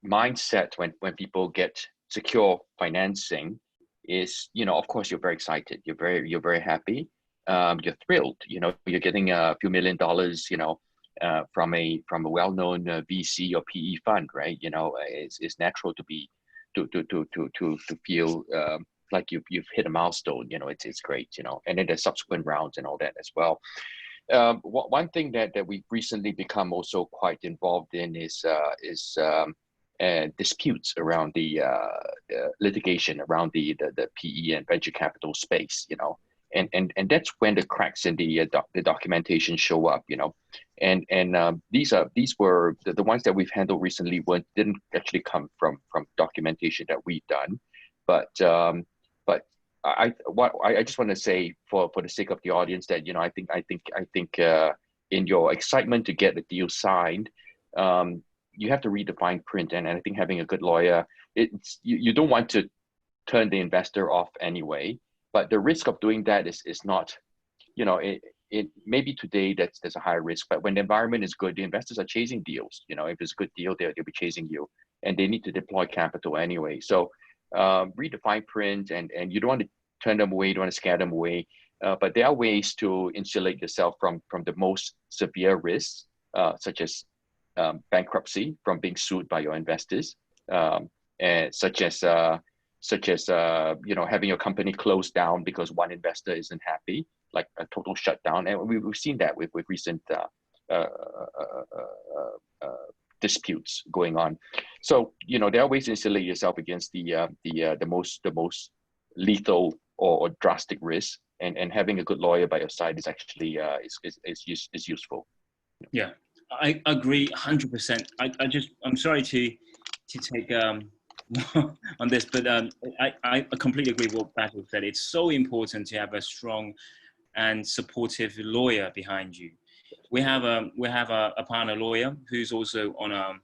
mindset when people get secure financing is, of course, you're very excited, you're very happy, you're thrilled, you're getting a few $1 million, from a well-known VC or PE fund, right? It's natural to be to feel like you've hit a milestone. It's great, and then there's subsequent rounds and all that as well. One thing that we've recently become also quite involved in is disputes around the litigation around the PE and venture capital space, and that's when the cracks in the documentation show up, and these were the ones that we've handled recently didn't actually come from documentation that we've done, but I just want to say for the sake of the audience that I think in your excitement to get the deal signed, you have to read the fine print, and I think having a good lawyer, you don't want to turn the investor off anyway. But the risk of doing that is not, it maybe today there's a higher risk, but when the environment is good, the investors are chasing deals. If it's a good deal, they'll be chasing you, and they need to deploy capital anyway. So read the fine print, and you don't want to turn them away, you don't want to scare them away. But there are ways to insulate yourself from the most severe risks, such as bankruptcy, from being sued by your investors, and such as having your company closed down because one investor isn't happy, like a total shutdown. And we've seen that with recent disputes going on. So there are ways to insulate yourself against the most lethal or drastic risk, and having a good lawyer by your side is actually is useful. Yeah, I agree 100%. I'm sorry to take on this, but I completely agree with what Basil said. It's so important to have a strong and supportive lawyer behind you. We have a partner lawyer who's also on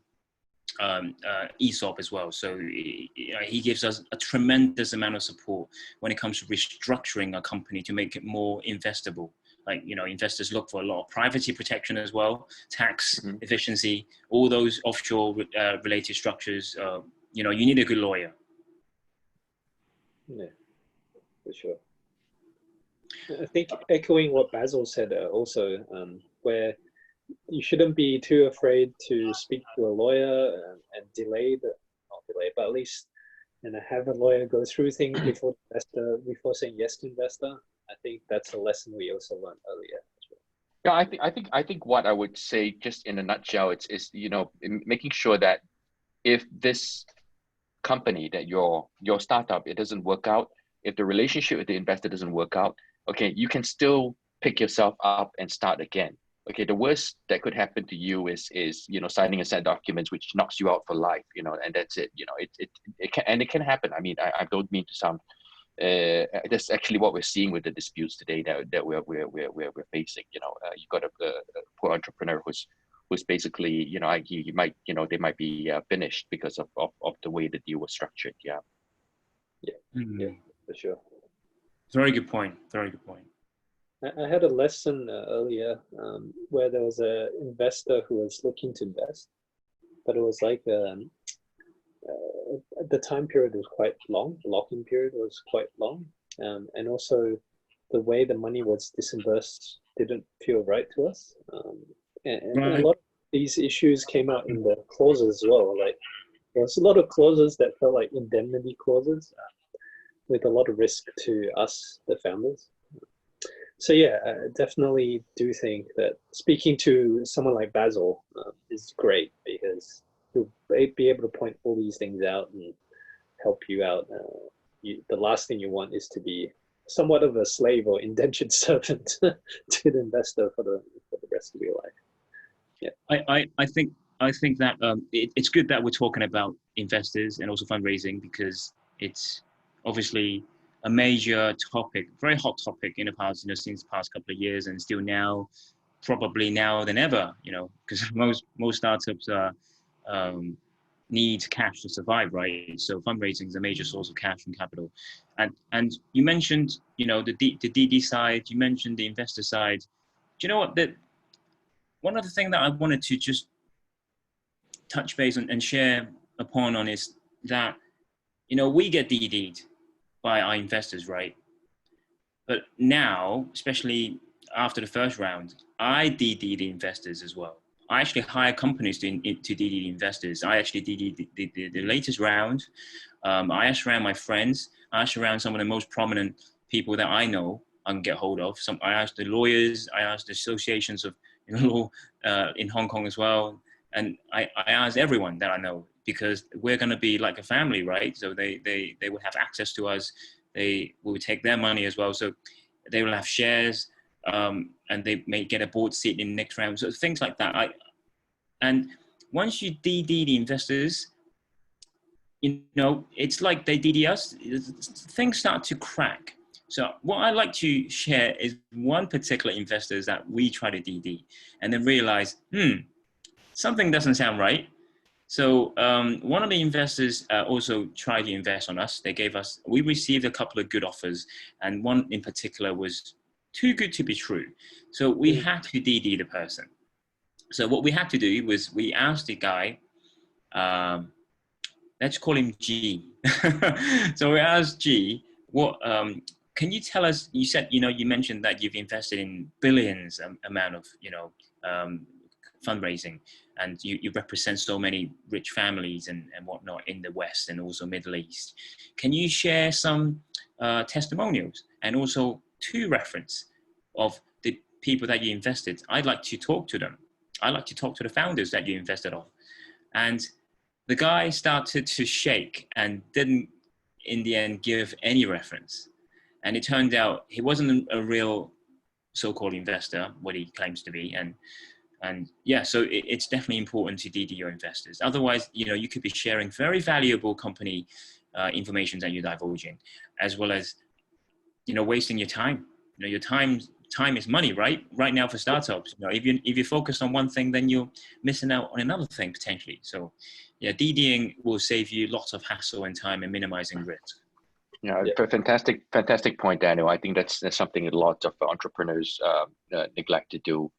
ESOP as well. So he gives us a tremendous amount of support when it comes to restructuring a company to make it more investable. Like, investors look for a lot of privacy protection as well, tax efficiency, all those offshore related structures. You need a good lawyer. Yeah, for sure. I think echoing what Basil said also, where you shouldn't be too afraid to speak to a lawyer and not delay, but at least have a lawyer go through things before saying yes to investor. I think that's a lesson we also learned earlier as well. Yeah, I think what I would say, just in a nutshell, is making sure that if this company, that your startup, it doesn't work out, if the relationship with the investor doesn't work out, okay, you can still pick yourself up and start again. Okay, the worst that could happen to you is signing a set of documents which knocks you out for life, and that's it. It can happen. I mean, I don't mean to sound. That's actually what we're seeing with the disputes today that we're facing. You got a poor entrepreneur who's basically, he might, they might be finished because of the way the deal was structured. Yeah. Yeah, for sure. Very good point. Very good point. I had a lesson earlier where there was an investor who was looking to invest, but it was like the time period was quite long. The lock-in period was quite long, and also the way the money was disbursed didn't feel right to us. And Right. a lot of these issues came out in the clauses as well. Like there was a lot of clauses that felt like indemnity clauses with a lot of risk to us, the founders. So yeah, I definitely do think that speaking to someone like Basil is great, because he'll be able to point all these things out and help you out. The last thing you want is to be somewhat of a slave or indentured servant to the investor for the rest of your life. Yeah, I think that it's good that we're talking about investors and also fundraising, because it's obviously a major topic, very hot topic in the past, since the past couple of years, and still now, probably now than ever, because most startups need cash to survive, right? So fundraising is a major source of cash and capital. And you mentioned, the DD side, you mentioned the investor side. Do you know what? One of the things that I wanted to just touch base on and share upon is that, we get DD'd by our investors, right? But now, especially after the first round, I DD the investors as well. I actually hire companies to DD the investors. I actually DD the latest round. I asked around my friends. I asked around some of the most prominent people that I know I can get hold of. I asked the lawyers. I asked the associations of law in Hong Kong as well. And I asked everyone that I know, because we're going to be like a family, right? So they will have access to us. They will take their money as well. So they will have shares, and they may get a board seat in the next round. So things like that. And once you DD the investors, it's like they DD us, things start to crack. So what I like to share is one particular investors that we try to DD and then realize, something doesn't sound right. So one of the investors also tried to invest on us. We received a couple of good offers, and one in particular was too good to be true. So we had to DD the person. So what we had to do was we asked the guy, let's call him G. So we asked G, what, can you tell us, you said, you mentioned that you've invested in billions amount of, fundraising, and you represent so many rich families and whatnot in the West and also Middle East. Can you share some testimonials and also 2 reference of the people that you invested? I'd like to talk to them. I'd like to talk to the founders that you invested of. And the guy started to shake and didn't in the end give any reference. And it turned out he wasn't a real so-called investor, what he claims to be. And yeah, so it's definitely important to DD your investors. Otherwise, you could be sharing very valuable company information that you're divulging, as well as, wasting your time. Your time is money, right? Right now for startups, if you focus on one thing, then you're missing out on another thing potentially. So yeah, DDing will save you lots of hassle and time and minimizing risk. Yeah, fantastic point, Daniel. I think that's something a lot of entrepreneurs neglect to do.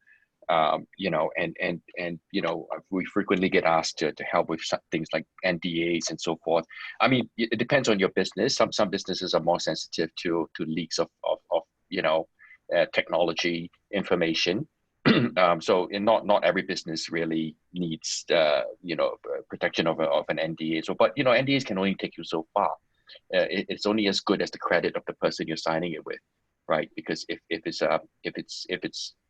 We frequently get asked to help with things like NDAs and so forth. I mean, it depends on your business. Some businesses are more sensitive to leaks of technology information. So not every business really needs protection of an NDA. So, but NDAs can only take you so far. It's only as good as the credit of the person you're signing it with, right? Because if it's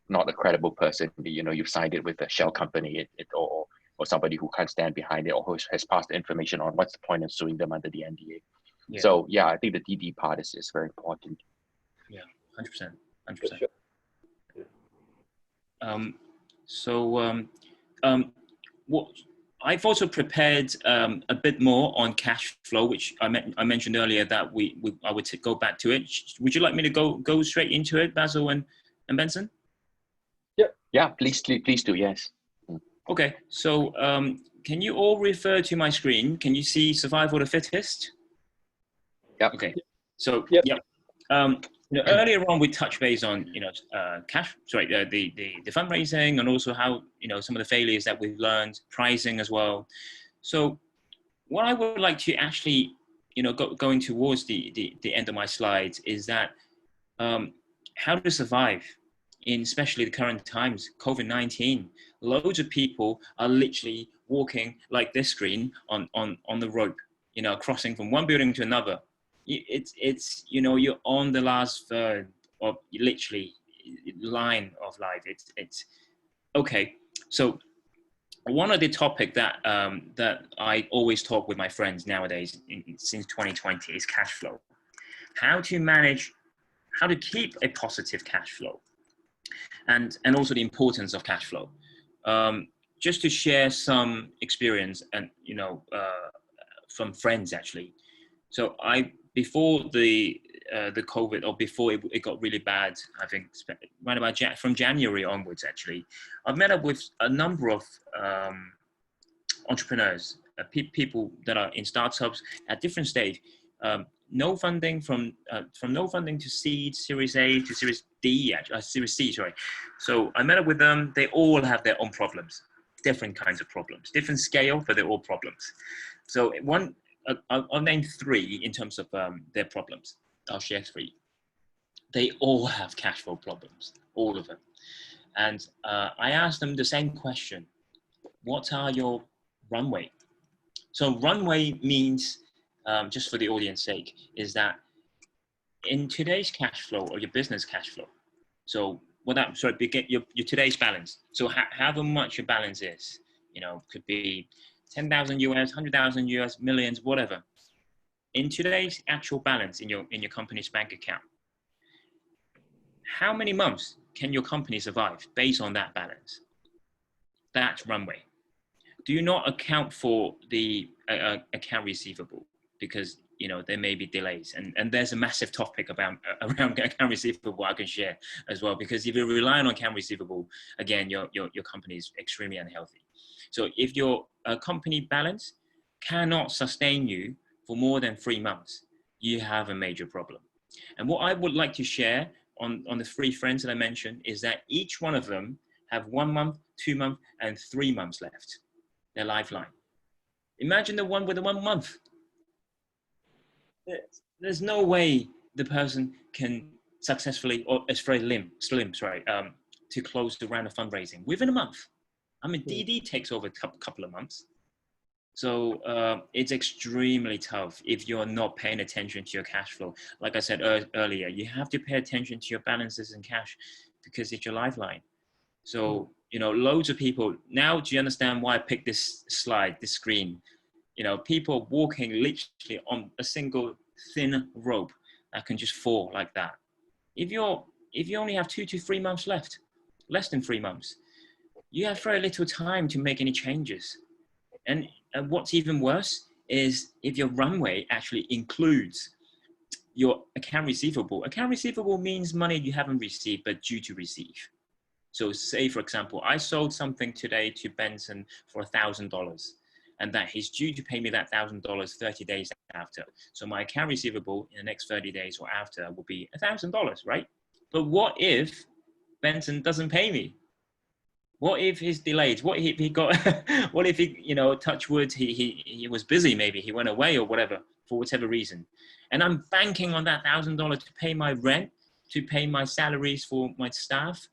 not a credible person, you've signed it with a shell company, or somebody who can't stand behind it, or who has passed the information on, what's the point of suing them under the NDA? Yeah. So yeah, I think the DD part is very important. Yeah, 100%. What I've also prepared a bit more on cash flow, which I mentioned earlier that I would go back to it. Would you like me to go straight into it, Basil and Benson? Yeah, please do. Yes. Okay, so can you all refer to my screen? Can you see survival of the fittest? Yeah. Okay. So yeah. Earlier on we touched base on the fundraising, and also how some of the failures that we've learned, pricing as well. So what I would like to actually going towards the end of my slides is that how to survive in especially the current times, COVID-19. Loads of people are literally walking like this screen on the rope, crossing from one building to another. It's you're on the last third of literally line of life. It's okay. So one of the topic that I always talk with my friends nowadays since 2020 is cash flow. How to keep a positive cash flow, and also the importance of cash flow. Just to share some experience and from friends actually. So before the COVID, or before it got really bad, I think right about from January onwards, actually, I've met up with a number of entrepreneurs, people that are in startups at different stage. No funding from no funding to seed, Series A to Series D, Series C, sorry. So I met up with them. They all have their own problems, different kinds of problems, different scale, but they're all problems. So I'll name 3 in terms of their problems. I'll share 3. They all have cash flow problems, all of them. And I asked them the same question. What are your runway? So runway means, just for the audience sake, is that in today's cash flow, or your business cash flow, so get your today's balance. So however much your balance is, could be 10,000 US, 100,000 US, millions, whatever. In today's actual balance in your company's bank account, how many months can your company survive based on that balance? That's runway. Do not account for the account receivable, because there may be delays, and there's a massive topic around account receivable I can share as well, because if you're relying on account receivable, again, your company is extremely unhealthy. So if your company balance cannot sustain you for more than 3 months, you have a major problem. And what I would like to share on the 3 friends that I mentioned is that each one of them have 1 month, 2 months, and 3 months left, their lifeline. Imagine the one with the 1 month. There's no way the person can successfully, or it's very slim, to close the round of fundraising within a month. I mean, DD takes over a couple of months. So it's extremely tough if you're not paying attention to your cash flow. Like I said earlier, you have to pay attention to your balances and cash because it's your lifeline. So, you know, loads of people, now do you understand why I picked this slide, this screen? You know, people walking literally on a single thin rope that can just fall like that. If you only have 2 to 3 months left, less than 3 months, you have very little time to make any changes. And what's even worse is if your runway actually includes your account receivable. Account receivable means money you haven't received but due to receive. So say, for example, I sold something today to Benson for $1,000 and that he's due to pay me that $1,000 30 days after. So my account receivable in the next 30 days or after will be $1,000, right? But what if Benson doesn't pay me? What if he's delayed? What if he got, what if he, you know, touch wood, he was busy, maybe he went away or whatever, for whatever reason. And I'm banking on that $1,000 to pay my rent, to pay my salaries for my staff,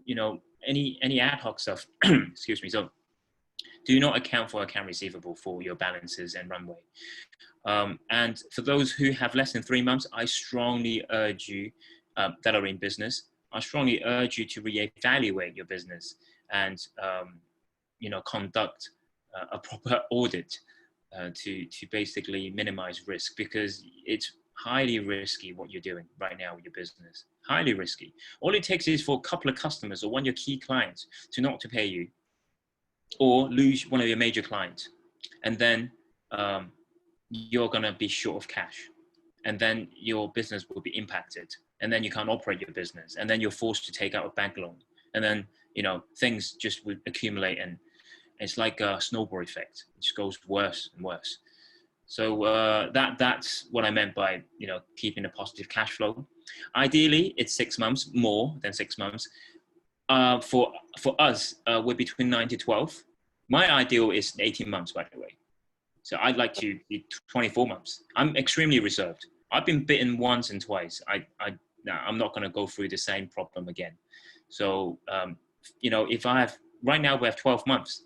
you know, any ad hoc stuff, excuse me. So do not account for account receivable for your balances and runway. And for those who have less than 3 months, I strongly urge you that are in business, I strongly urge you to reevaluate your business and, you know, conduct a proper audit to basically minimize risk, because it's highly risky what you're doing right now with your business. Highly risky. All it takes is for a couple of customers or one of your key clients to not to pay you, or lose one of your major clients, and then you're gonna be short of cash, and then your business will be impacted, and then you can't operate your business, and then you're forced to take out a bank loan, and then, you know, things just would accumulate, and it's like a snowball effect. It just goes worse and worse. So that's what I meant by, you know, keeping a positive cash flow. Ideally, it's 6 months, more than 6 months. For us, we're between 9 to 12. My ideal is 18 months, by the way. So I'd like to be 24 months. I'm extremely reserved. I've been bitten once and twice. I'm not going to go through the same problem again. So, you know, if I have, right now we have 12 months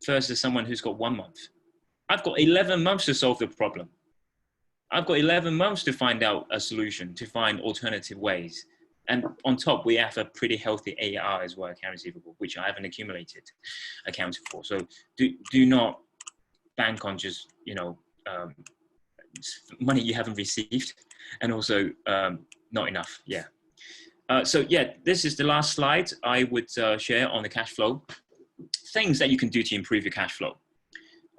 versus someone who's got 1 month. I've got 11 months to solve the problem. I've got 11 months to find out a solution, to find alternative ways. And on top, we have a pretty healthy AR as well, account receivable, which I haven't accounted for. So do not bank on just, you know, money you haven't received, and also not enough. Yeah. So yeah, this is the last slide I would share on the cash flow. Things that you can do to improve your cash flow.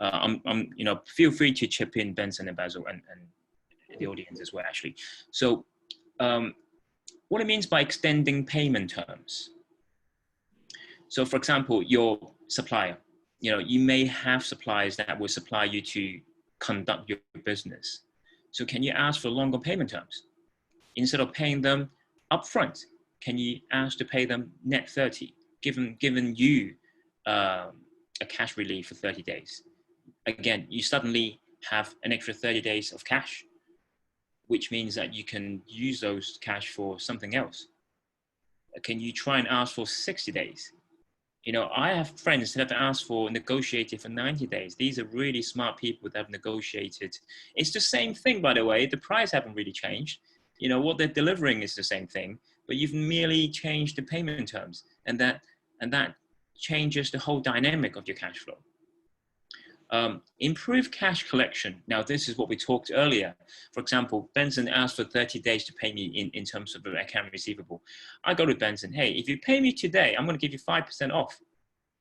You know, feel free to chip in, Benson and Basil, and the audience as well, actually. So what it means by extending payment terms. So for example, your supplier, you know, you may have suppliers that will supply you to conduct your business. So can you ask for longer payment terms? Instead of paying them upfront, can you ask to pay them net 30, given you a cash relief for 30 days? Again, you suddenly have an extra 30 days of cash, which means that you can use those cash for something else. Can you try and ask for 60 days? You know, I have friends that have asked for, negotiated for 90 days. These are really smart people that have negotiated. It's the same thing, by the way. The price haven't really changed. You know, what they're delivering is the same thing, but you've merely changed the payment terms, and that changes the whole dynamic of your cash flow. Improve cash collection. Now, this is what we talked earlier. For example, Benson asked for 30 days to pay me in terms of the account receivable. I go to Benson, hey, if you pay me today, I'm going to give you 5% off.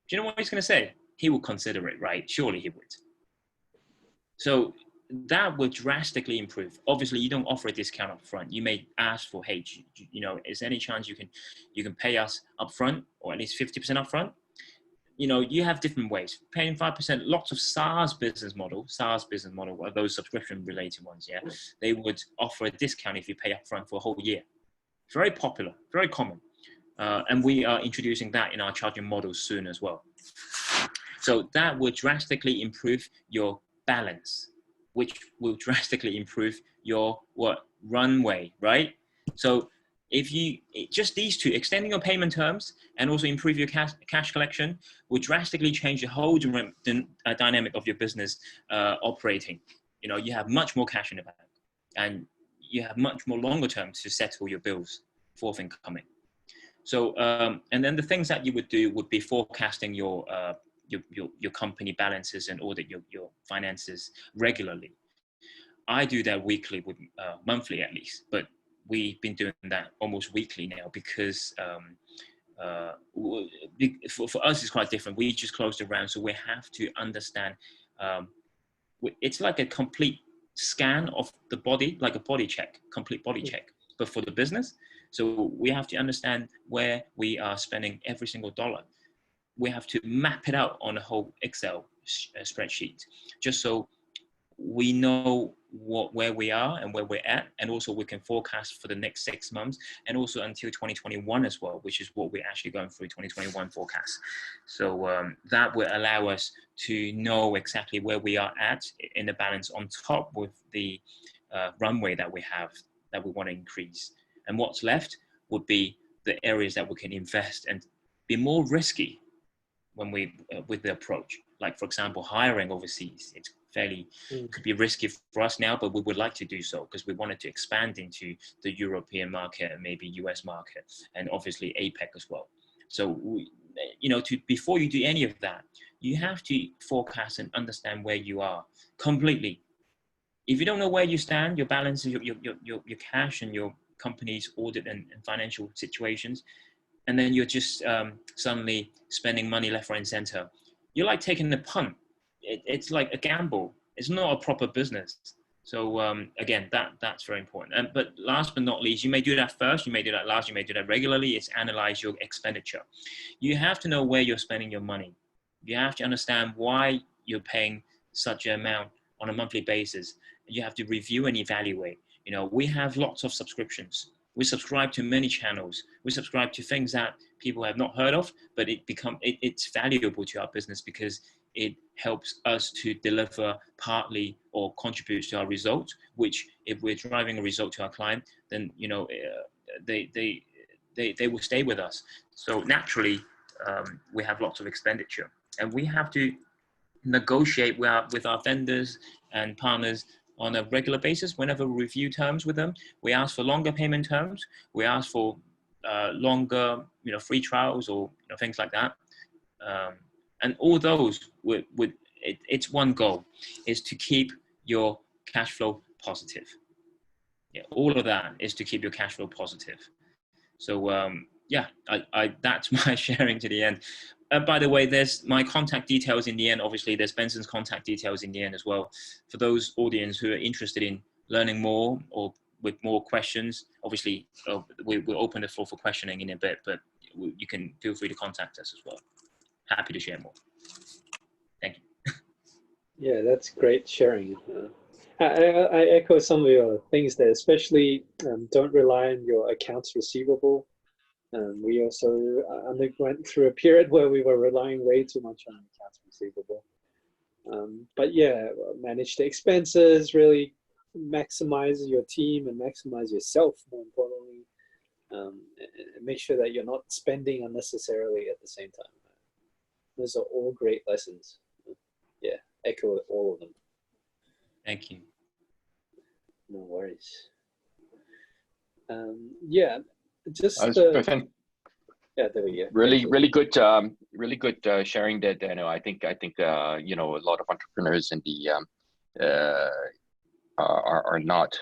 Do you know what he's going to say? He will consider it, right? Surely he would. So that would drastically improve. Obviously, you don't offer a discount up front. You may ask for, hey, you know, is there any chance you can pay us up front, or at least 50% up front? You know, you have different ways. Paying 5%, lots of SaaS business model, are those subscription related ones, yeah? They would offer a discount if you pay upfront for a whole year. Very popular, very common. And we are introducing that in our charging models soon as well. So that will drastically improve your balance, which will drastically improve your runway, right? So just these two, extending your payment terms and also improve your cash collection, will drastically change the whole dynamic of your business operating. You know, you have much more cash in the bank, and you have much more longer term to settle your bills, forthcoming. So, and then the things that you would do would be forecasting your company balances and audit your finances regularly. I do that weekly, with monthly at least, but we've been doing that almost weekly now because for us it's quite different. We just closed the round, so we have to understand. It's like a complete scan of the body, like a body check, complete body check, but for the business. So we have to understand where we are spending every single dollar. We have to map it out on a whole Excel spreadsheet, just so we know where we are and where we're at, and also we can forecast for the next 6 months and also until 2021 as well, which is what we're actually going through, 2021 forecast. So that will allow us to know exactly where we are at in the balance, on top with the runway that we have, that we want to increase. And what's left would be the areas that we can invest and be more risky when we with the approach. Like, for example, hiring overseas. It's fairly could be risky for us now, but we would like to do so because we wanted to expand into the European market and maybe US market, and obviously APEC as well. So you know, before you do any of that, you have to forecast and understand where you are completely. If you don't know where you stand, your balance, your cash and your company's audit and financial situations, and then you're just suddenly spending money left, right, and center, you're like taking a punt. It's like a gamble. It's not a proper business. So again, that's very important. But last but not least, you may do that first, you may do that last, you may do that regularly. It's analyze your expenditure. You have to know where you're spending your money. You have to understand why you're paying such an amount on a monthly basis. You have to review and evaluate. You know, we have lots of subscriptions. We subscribe to many channels. We subscribe to things that people have not heard of, but it's valuable to our business because it helps us to deliver partly or contributes to our results, which if we're driving a result to our client, then, you know, they will stay with us. So naturally, we have lots of expenditure, and we have to negotiate with our vendors and partners on a regular basis. Whenever we review terms with them, we ask for longer payment terms. We ask for longer, you know, free trials or, you know, things like that. And all those it's one goal, is to keep your cash flow positive. Yeah, all of that is to keep your cash flow positive. So yeah, that's my sharing to the end. By the way, there's my contact details in the end. Obviously, there's Benson's contact details in the end as well. For those audience who are interested in learning more or with more questions, obviously, we'll open the floor for questioning in a bit, but you can feel free to contact us as well. Happy to share more. Thank you. Yeah, that's great sharing. I echo some of your things there, especially don't rely on your accounts receivable. We also went through a period where we were relying way too much on accounts receivable. But yeah, manage the expenses, really maximize your team and maximize yourself, more importantly. Make sure that you're not spending unnecessarily at the same time. Those are all great lessons. Yeah, echo all of them. Thank you. No worries. Yeah, just yeah, there we go. Really good sharing that, Daniel. I think you know, a lot of entrepreneurs in the are not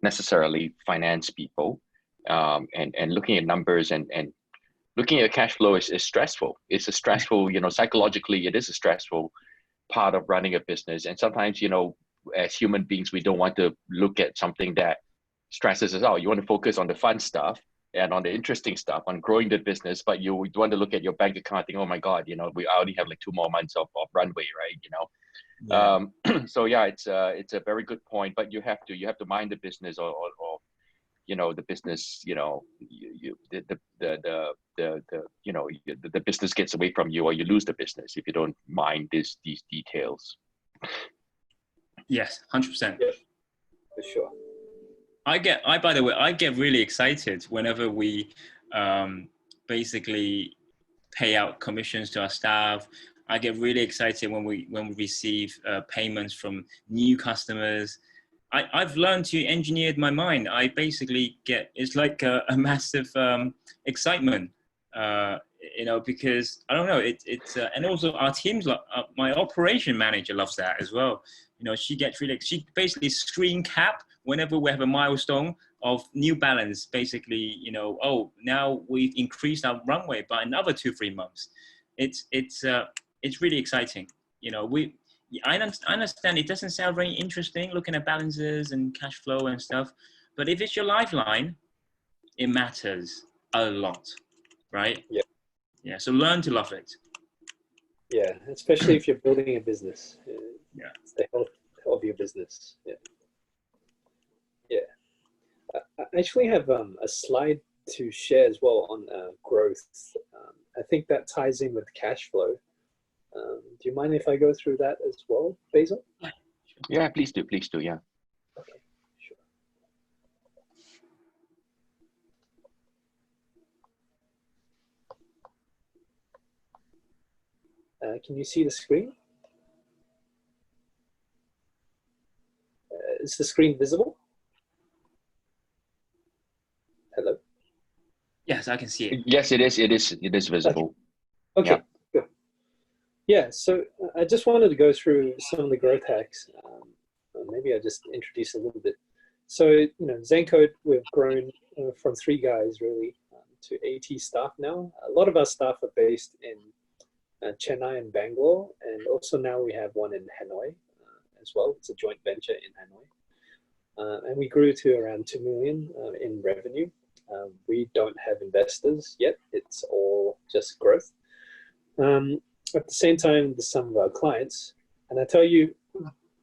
necessarily finance people, and looking at numbers and looking at cash flow is stressful. It's a stressful, you know, psychologically, it is a stressful part of running a business. And sometimes, you know, as human beings, we don't want to look at something that stresses us out. You want to focus on the fun stuff and on the interesting stuff, on growing the business, but you want to look at your bank account and think, oh my God, you know, I only have like 2 more months of runway, right? You know? Yeah. So yeah, it's a very good point, but you have to mind the business or you know, the business, you know, the business gets away from you, or you lose the business if you don't mind these details. Yes, 100%. Yeah, for sure. By the way, I get really excited whenever we basically pay out commissions to our staff. I get really excited when we receive payments from new customers. I've learned to engineer my mind. I basically it's like a massive excitement, because I don't know, and also our teams, my operation manager loves that as well. She gets really, she basically screen cap whenever we have a milestone of New Balance, basically, oh, now we've increased our runway by another 2-3 months. It's really exciting. I understand it doesn't sound very interesting looking at balances and cash flow and stuff, but if it's your lifeline, it matters a lot, right? Yeah. Yeah. So learn to love it. Yeah, especially if you're building a business. Yeah. It's the health of your business. Yeah. Yeah. I actually have a slide to share as well on growth. I think that ties in with cash flow. Do you mind if I go through that as well, Basil? Yeah, please do, yeah. Okay, sure. Can you see the screen? Is the screen visible? Hello? Yes, I can see it. Yes, it is visible. Okay, Yeah. good. Yeah, so I just wanted to go through some of the growth hacks. Maybe I just introduce a little bit. So, Zencode, we've grown from 3 guys really to 80 staff now. A lot of our staff are based in Chennai and Bangalore, and also now we have one in Hanoi as well. It's a joint venture in Hanoi. And we grew to around 2 million in revenue. We don't have investors yet. It's all just growth. At the same time, some of our clients, and I tell you,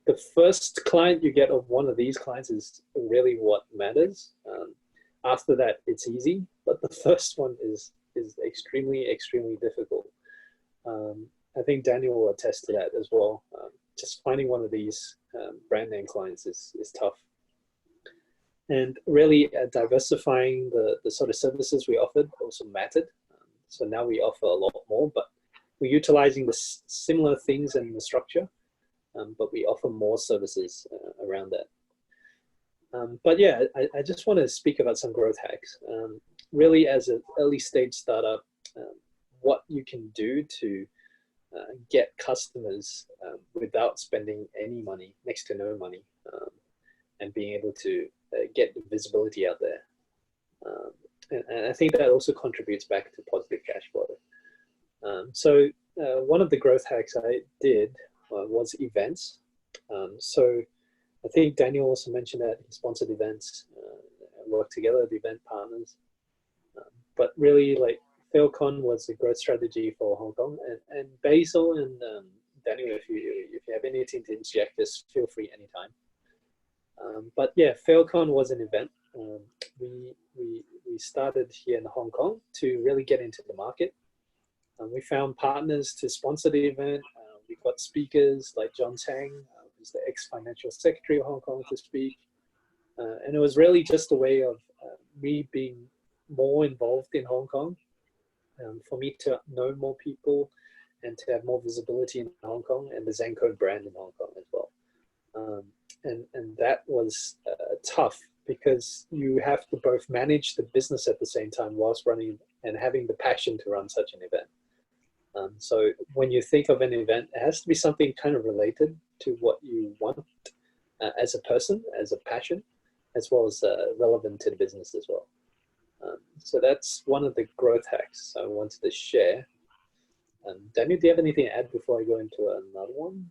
the first client you get of one of these clients is really what matters. After that, it's easy, but the first one is extremely, extremely difficult. I think Daniel will attest to that as well. Just finding one of these brand name clients is tough. And really diversifying the sort of services we offered also mattered. So now we offer a lot more, but we're utilizing the similar things in the structure, but we offer more services around that. But yeah, I just want to speak about some growth hacks. Really, as an early stage startup, what you can do to get customers without spending any money, next to no money, and being able to get the visibility out there. And I think that also contributes back to positive cash flow. So one of the growth hacks I did was events. So I think Daniel also mentioned that he sponsored events, worked together with event partners. But really, like, PhilCon was a growth strategy for Hong Kong. And Basil and Daniel, if you have anything to interject, just feel free anytime. But yeah, PhilCon was an event. We started here in Hong Kong to really get into the market. We found partners to sponsor the event. We got speakers like John Tang, who's the ex-financial secretary of Hong Kong, to speak. And it was really just a way of me being more involved in Hong Kong, for me to know more people and to have more visibility in Hong Kong and the Zencode brand in Hong Kong as well. And that was tough because you have to both manage the business at the same time whilst running and having the passion to run such an event. So when you think of an event, it has to be something kind of related to what you want as a person, as a passion, as well as relevant to the business as well. So that's one of the growth hacks I wanted to share. Daniel, do you have anything to add before I go into another one?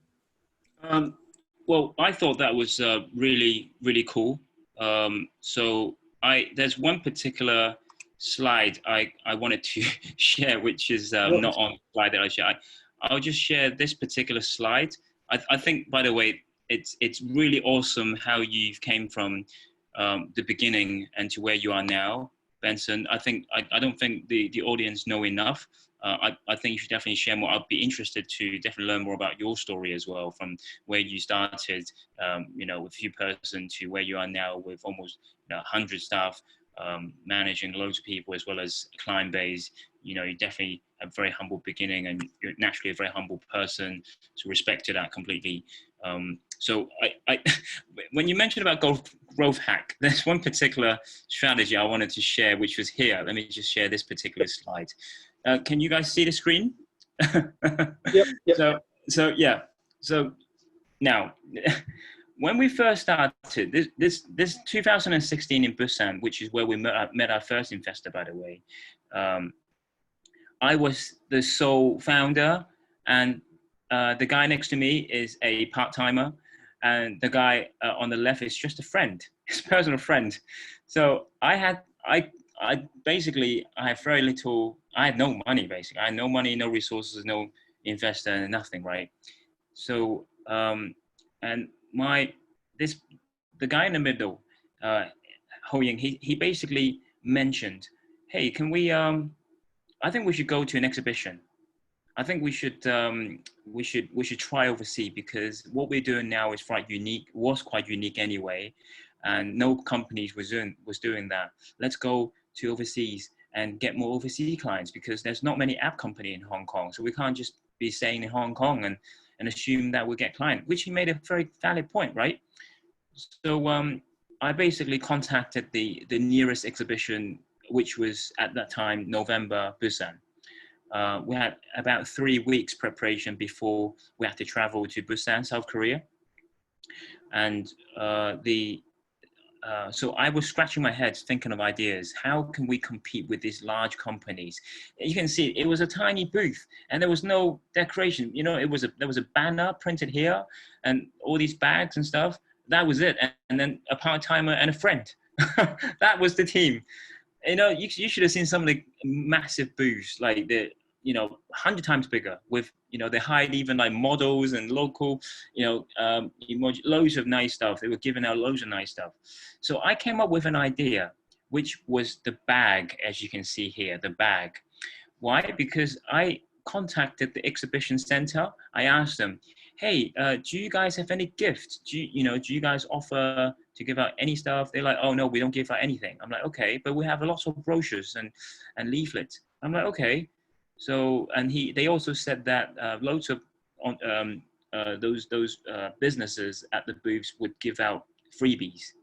Well, I thought that was really, really cool. So there's one particular slide I wanted to share, which is not on the slide that I share. I'll just share this particular slide. I think, by the way, it's really awesome how you've came from the beginning and to where you are now, Benson. I don't think the audience know enough. I think you should definitely share more. I'd be interested to definitely learn more about your story as well, from where you started, with a few person to where you are now with almost 100 staff, managing loads of people as well as a client base. You're definitely a very humble beginning, and you're naturally a very humble person. So respect to that completely. So I when you mentioned about growth hack, there's one particular strategy I wanted to share, which was here. Let me just share this particular slide. Can you guys see the screen? Yep. So yeah. So now, when we first started, this 2016 in Busan, which is where we met our first investor, by the way. I was the sole founder, and the guy next to me is a part-timer, and the guy on the left is just a friend, his personal friend. So I basically had very little. I had no money, basically. I had no money, no resources, no investor, nothing, right? So and the guy in the middle, Hwang, he basically mentioned, hey, can we I think we should go to an exhibition. I think we should try overseas, because what we're doing now is quite unique anyway, and no companies was doing that. Let's go to overseas and get more overseas clients, because there's not many app company in Hong Kong, so we can't just be staying in Hong Kong and assume that we'll get client, which he made a very valid point, right? So I basically contacted the nearest exhibition, which was at that time November, Busan. We had about 3 weeks preparation before we had to travel to Busan, South Korea. And so I was scratching my head thinking of ideas. How can we compete with these large companies? You can see it was a tiny booth and there was no decoration. There was a banner printed here and all these bags and stuff. That was it. And then a part-timer and a friend. That was the team. You should have seen some of the massive booths, like 100 times bigger, with, they hired even like models and local, loads of nice stuff. They were giving out loads of nice stuff. So I came up with an idea, which was the bag, as you can see here, the bag. Why? Because I contacted the exhibition center. I asked them, hey, do you guys have any gifts? Do you guys offer to give out any stuff? They're like, oh no, we don't give out anything. I'm like, okay, but we have lots of brochures and leaflets. I'm like, okay. So, and they also said that loads of those businesses at the booths would give out freebies,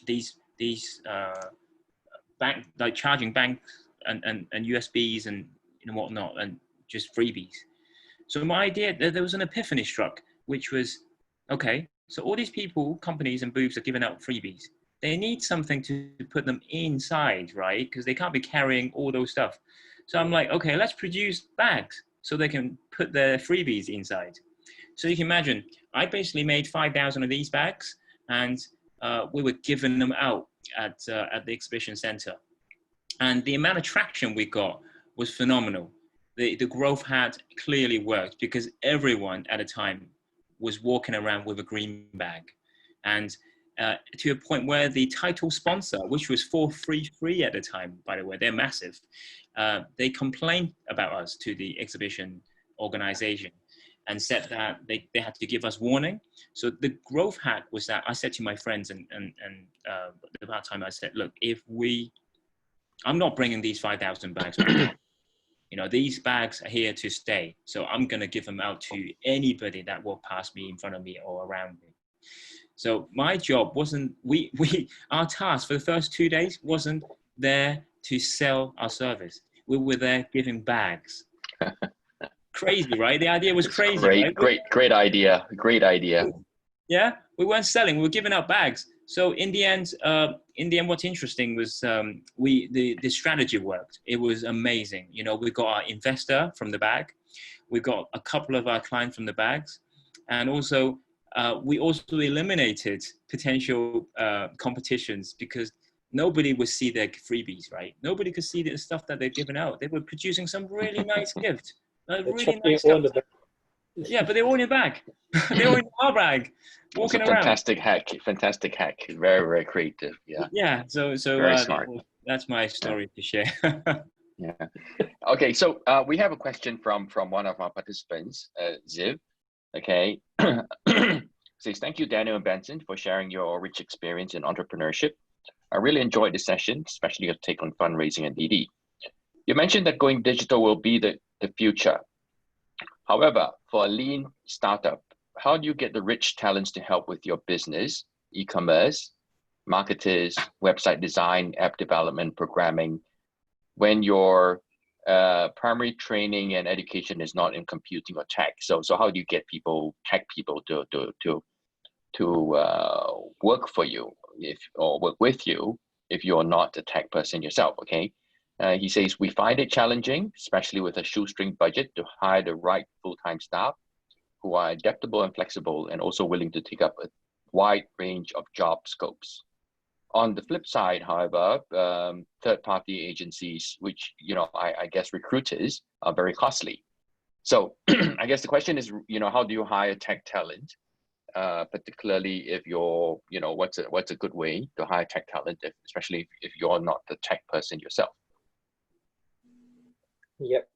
these bank, like charging banks and USBs and whatnot, and just freebies. So my idea, there was an epiphany struck, which was, okay, so all these people, companies and booths are giving out freebies. They need something to put them inside, right? Because they can't be carrying all those stuff. So I'm like, okay, let's produce bags so they can put their freebies inside. So you can imagine, I basically made 5,000 of these bags, and we were giving them out at the exhibition center. And the amount of traction we got was phenomenal. The growth had clearly worked, because everyone at the time was walking around with a green bag. And to a point where the title sponsor, which was for free at the time, by the way, they're massive, they complained about us to the exhibition organization and said that they had to give us warning. So the growth hack was that I said to my friends and at that time I said, look, I'm not bringing these 5,000 bags back. These bags are here to stay. So I'm going to give them out to anybody that walk past me, in front of me, or around me. So my job wasn't, our task for the first 2 days wasn't there to sell our service. We were there giving bags. Crazy, right? The idea was crazy. Great idea. Great idea. Yeah, we weren't selling, we were giving out bags. So in the end, what's interesting was the strategy worked. It was amazing. We got our investor from the bag. We got a couple of our clients from the bags. And also, we also eliminated potential competitions, because nobody would see their freebies, right? Nobody could see the stuff that they're giving out. They were producing some really nice gift. Really nice stuff. Yeah, but they're all in your bag. They're all in our bag, walking around. Fantastic hack. Very, very creative. Yeah. Yeah. So very smart. That's my story to share. Yeah. Okay. So we have a question from one of our participants, Ziv. Okay. Says, thank you, Daniel and Benson, for sharing your rich experience in entrepreneurship. I really enjoyed this session, especially your take on fundraising and DD. You mentioned that going digital will be the future. However, for a lean startup, how do you get the rich talents to help with your business, e-commerce, marketers, website design, app development, programming, when your primary training and education is not in computing or tech? So how do you get tech people to work for you or work with you if you're not a tech person yourself? Okay. He says, we find it challenging, especially with a shoestring budget, to hire the right full-time staff who are adaptable and flexible and also willing to take up a wide range of job scopes. On the flip side, however, third-party agencies, which, I guess recruiters, are very costly. So I guess the question is, how do you hire tech talent? Particularly if you're, what's a good way to hire tech talent, especially if you're not the tech person yourself? Yep.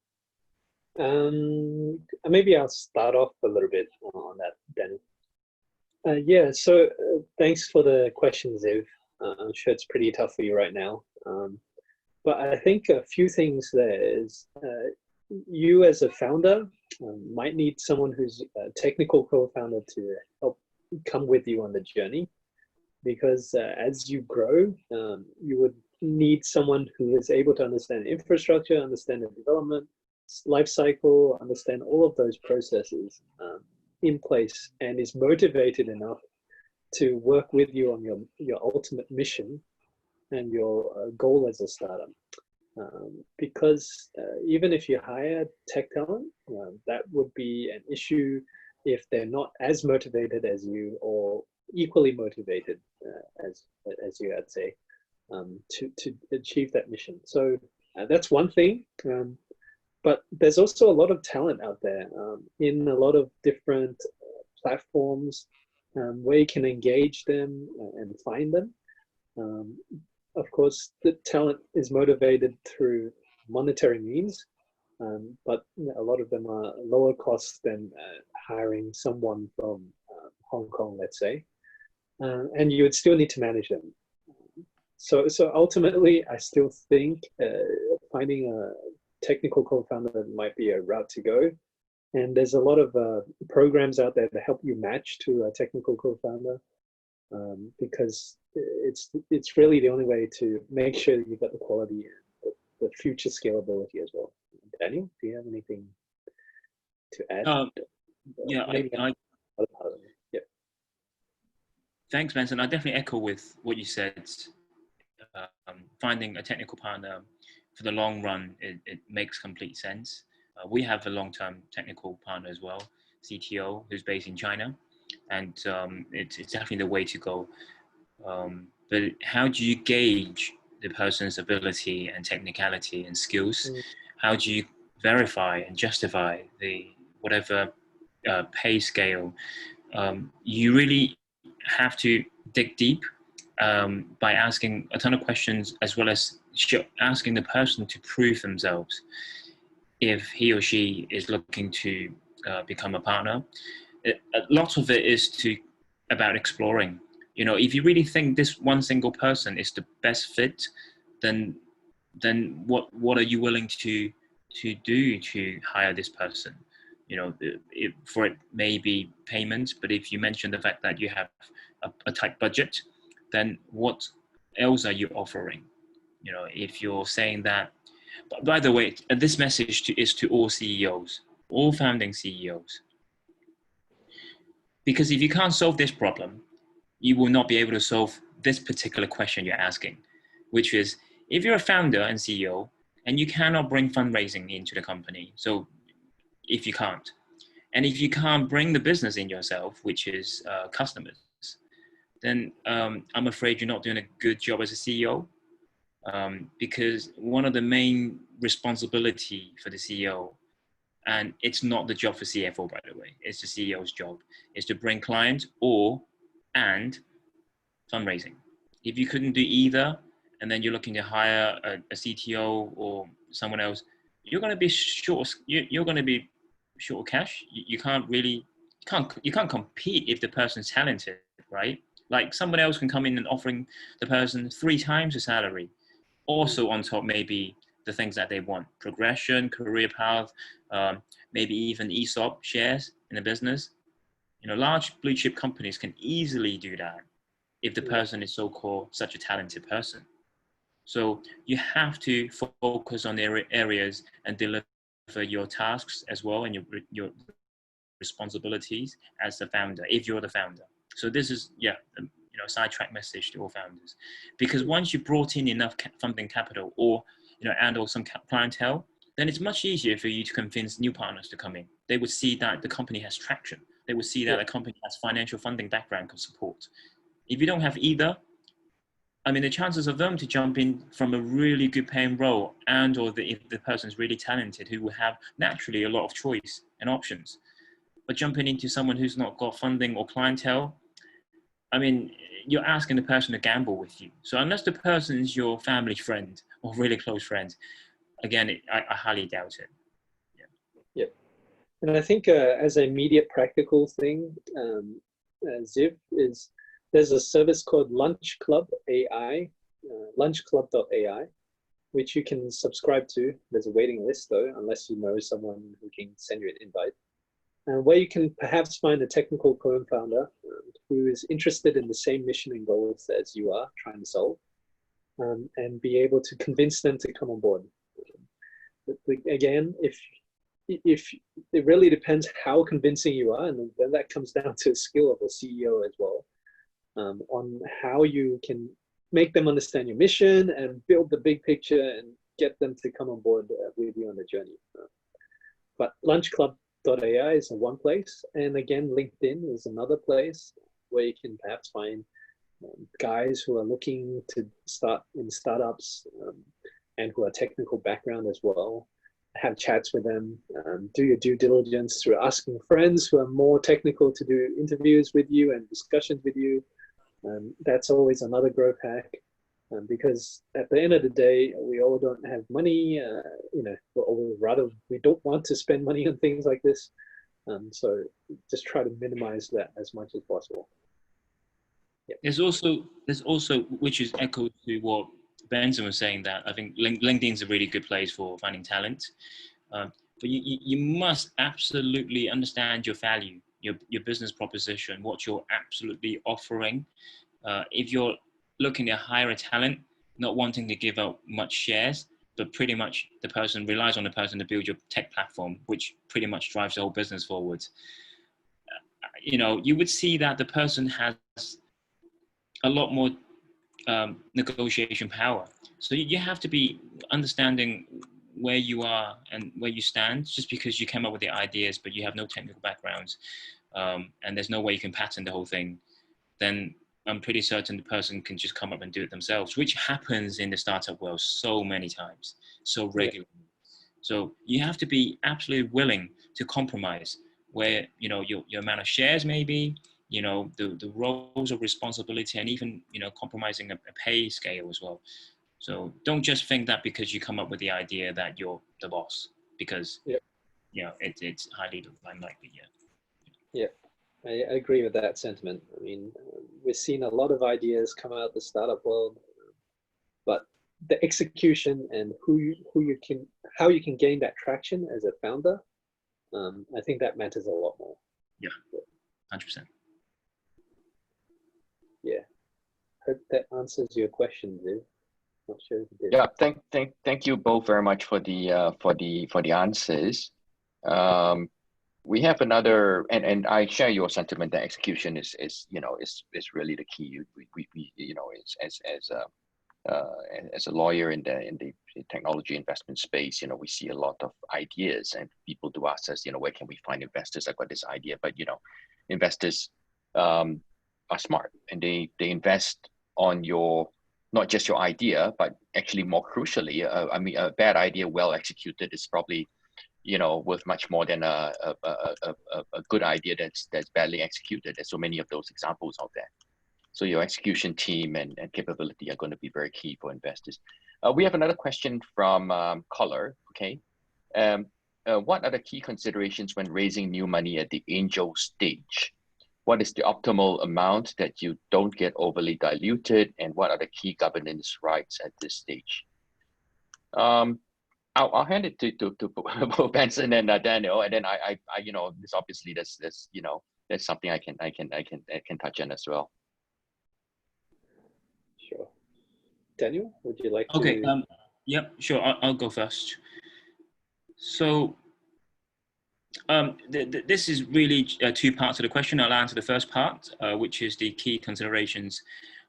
Maybe I'll start off a little bit on that, Danny. Yeah, so thanks for the question, Ziv. I'm sure it's pretty tough for you right now. But I think a few things there is you as a founder might need someone who's a technical co-founder to help come with you on the journey, because as you grow, you would need someone who is able to understand infrastructure, understand the development life cycle, understand all of those processes in place, and is motivated enough to work with you on your ultimate mission and your goal as a startup. Because even if you hire tech talent, that would be an issue if they're not as motivated as you or equally motivated as you, I'd say, to achieve that mission. So that's one thing. But there's also a lot of talent out there in a lot of different platforms where you can engage them and find them. Of course, the talent is motivated through monetary means, but a lot of them are lower cost than hiring someone from Hong Kong, let's say, and you would still need to manage them. So ultimately, I still think finding a technical co-founder might be a route to go. And there's a lot of programs out there to help you match to a technical co-founder, because it's really the only way to make sure that you've got the quality and the future scalability as well. Daniel, do you have anything to add? Yeah, yeah. Thanks, Benson. I definitely echo with what you said. Finding a technical partner for the long run, it makes complete sense. We have a long-term technical partner as well, CTO, who's based in China, and it's definitely the way to go. But how do you gauge the person's ability and technicality and skills? How do you verify and justify the whatever pay scale? You really have to dig deep by asking a ton of questions, as well as asking the person to prove themselves if he or she is looking to become a partner. A lot of it is about exploring. If you really think this one single person is the best fit, then what are you willing to do to hire this person? For it may be payment, but if you mention the fact that you have a tight budget, then what else are you offering? If you're saying that, by the way, this message is to all CEOs, all founding CEOs. Because if you can't solve this problem, you will not be able to solve this particular question you're asking, which is, if you're a founder and CEO and you cannot bring fundraising into the company, so if you can't, and if you can't bring the business in yourself, which is customers, then I'm afraid you're not doing a good job as a CEO. Because one of the main responsibility for the CEO, and it's not the job for CFO, by the way, it's the CEO's job, is to bring clients and fundraising. If you couldn't do either, and then you're looking to hire a CTO or someone else, you're going to be short. You're going to be short of cash. You can't really you can't compete if the person's talented, right? Like someone else can come in and offering the person 3 times the salary. Also on top, maybe the things that they want: progression, career path, maybe even ESOP shares in a business. You know, large blue chip companies can easily do that if the person is so-called such a talented person. So you have to focus on areas and deliver your tasks as well, and your responsibilities as the founder, if you're the founder. So this is, sidetrack message to all founders, because once you brought in enough funding capital, or and/or some clientele, then it's much easier for you to convince new partners to come in. They would see that the company has traction. They would see that the company has financial funding background support. If you don't have either, I mean, the chances of them to jump in from a really good paying role, and or if the person's really talented, who will have naturally a lot of choice and options, but jumping into someone who's not got funding or clientele, I mean, you're asking the person to gamble with you. So unless the person is your family friend or really close friend, again, I highly doubt it. Yeah. And I think as an immediate practical thing, Ziv, there's a service called Lunch Club AI, lunchclub.ai, which you can subscribe to. There's a waiting list though, unless you know someone who can send you an invite. Where you can perhaps find a technical co-founder who is interested in the same mission and goals as you are trying to solve, and be able to convince them to come on board. Again, if it really depends how convincing you are, and then that comes down to a skill of a CEO as well, on how you can make them understand your mission and build the big picture and get them to come on board with you on the journey. But lunchclub.ai is one place, and again, LinkedIn is another place where you can perhaps find guys who are looking to start in startups, and who are technical background as well. Have chats with them, do your due diligence through asking friends who are more technical to do interviews with you and discussions with you. That's always another growth hack, because at the end of the day, we all don't have money, or rather we don't want to spend money on things like this. So just try to minimize that as much as possible. Yeah. There's also, which is echoed to what Benson was saying, that I think LinkedIn's a really good place for finding talent. But you must absolutely understand your value, your business proposition, what you're absolutely offering. If you're looking to hire a talent, not wanting to give out much shares, but pretty much the person relies on the person to build your tech platform, which pretty much drives the whole business forward. You would see that the person has a lot more negotiation power. So you have to be understanding where you are and where you stand. Just because you came up with the ideas, but you have no technical backgrounds, and there's no way you can patent the whole thing, then I'm pretty certain the person can just come up and do it themselves, which happens in the startup world so many times, so regularly. So you have to be absolutely willing to compromise where, your amount of shares maybe, the roles of responsibility, and even, compromising a pay scale as well. So don't just think that because you come up with the idea that you're the boss, because, it's highly unlikely. Yeah, I agree with that sentiment. I mean, we've seen a lot of ideas come out of the startup world, but the execution and how you can gain that traction as a founder, I think that matters a lot more. Yeah, 100%. Yeah, hope that answers your question, Ziv. Not sure if it did. Yeah, thank you both very much for the answers. We have another, and I share your sentiment that execution is really the key. As a lawyer in the technology investment space, we see a lot of ideas, and people do ask us, where can we find investors? I've got this idea, but investors are smart, and they invest on not just your idea, but actually more crucially, a bad idea well executed is probably worth much more than a good idea that's badly executed. There's so many of those examples out there. So your execution team and capability are going to be very key for investors. We have another question from Caller. Okay, what are the key considerations when raising new money at the angel stage? What is the optimal amount that you don't get overly diluted, and what are the key governance rights at this stage? I'll hand it to both Benson and Daniel, and then I you know, this obviously there's you know, there's something I can touch on as well. Sure. Daniel, would you like Okay. to? Yep. Sure. I'll go first. So this is really two parts of the question. I'll answer the first part, which is the key considerations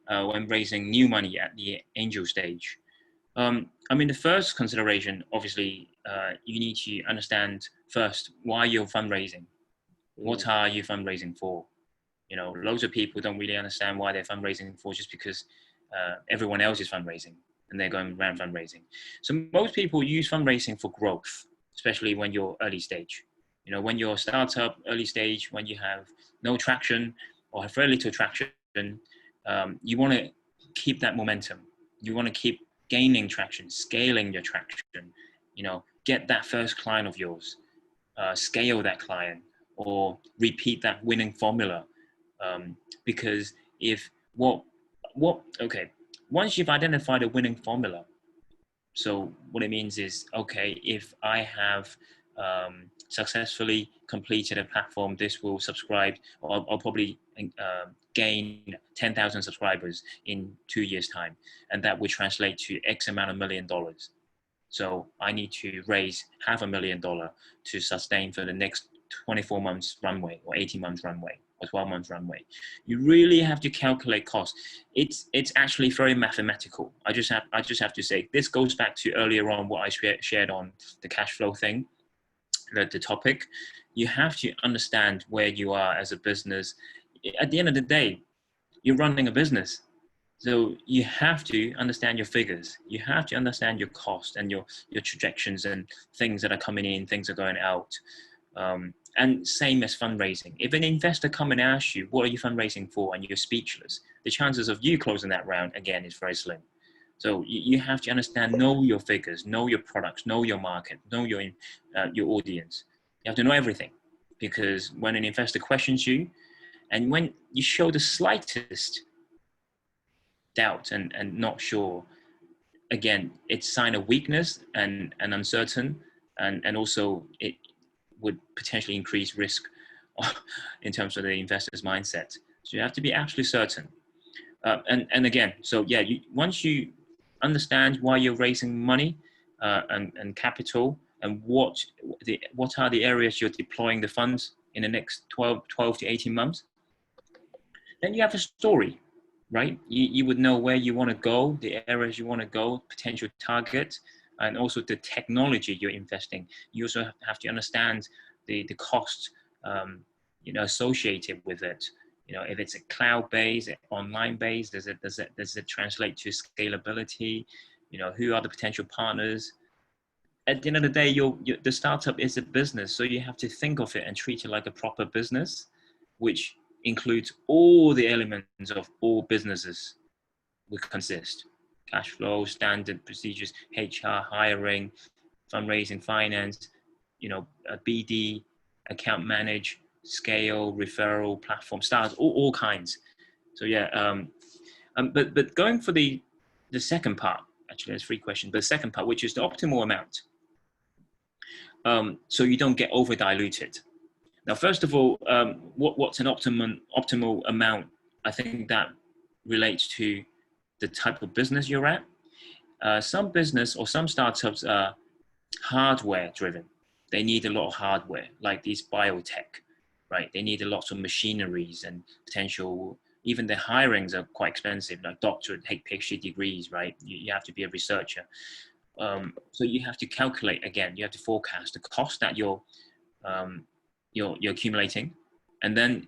when raising new money at the angel stage. I mean, the first consideration, obviously, you need to understand first why you're fundraising. What are you fundraising for? You know, loads of people don't really understand why they're fundraising for, just because everyone else is fundraising and they're going around fundraising. So most people use fundraising for growth, especially when you're early stage. You know, when you're a startup, early stage, when you have no traction or have very little traction, you want to keep that momentum. You want to keep gaining traction, scaling your traction, you know, get that first client of yours, scale that client, or repeat that winning formula. Because if okay, once you've identified a winning formula, so what it means is, okay, if I have successfully completed a platform, this will subscribe, or I'll probably gain 10,000 subscribers in 2 years' time, and that would translate to X amount of $1 million. So I need to raise $500,000 to sustain for the next 24 months runway, or 18 months runway, or 12 months runway. You really have to calculate costs. It's actually very mathematical. I just have to say, this goes back to earlier on what I shared on the cash flow thing, the topic. You have to understand where you are as a business. At the end of the day, you're running a business. So you have to understand your figures. You have to understand your cost and your projections and things that are coming in, things are going out. And same as fundraising. If an investor come and asks you, what are you fundraising for? And you're speechless, the chances of you closing that round, again, is very slim. So you have to understand, know your figures, know your products, know your market, know your audience. You have to know everything, because when an investor questions you, and when you show the slightest doubt and not sure, again, it's a sign of weakness and uncertain, and also it would potentially increase risk in terms of the investor's mindset. So you have to be absolutely certain. And again, so yeah, once you understand why you're raising money and capital, and what are the areas you're deploying the funds in the next 12 to 18 months, then you have a story, right? You would know where you want to go, the areas you want to go, potential targets, and also the technology you're investing. You also have to understand the cost associated with it. You know, if it's a cloud-based, online-based, does it translate to scalability? You know, who are the potential partners? At the end of the day, the startup is a business, so you have to think of it and treat it like a proper business, which includes all the elements of all businesses would consist: cash flow, standard procedures, HR, hiring, fundraising, finance, you know, BD, account manage, scale, referral, platform, stars, all kinds. So yeah, but going for the second part, actually there's 3 questions, but the second part, which is the optimal amount. So you don't get over diluted. Now, first of all, what's an optimal amount? I think that relates to the type of business you're at. Some business or some startups are hardware driven. They need a lot of hardware, like these biotech, right? They need a lot of machineries and potential, even the hirings are quite expensive, like doctorate, PhD degrees, right? You have to be a researcher. So you have to calculate, again, you have to forecast the cost that you're accumulating, and then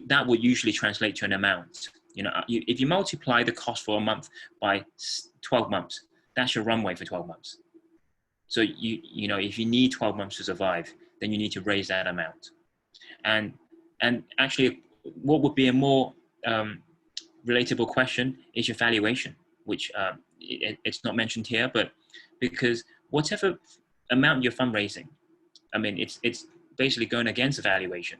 that would usually translate to an amount. You know, if you multiply the cost for a month by 12 months, that's your runway for 12 months. So you know, if you need 12 months to survive, then you need to raise that amount. And actually, what would be a more relatable question is your valuation, which it's not mentioned here, but because whatever amount you're fundraising, I mean, it's basically going against the valuation.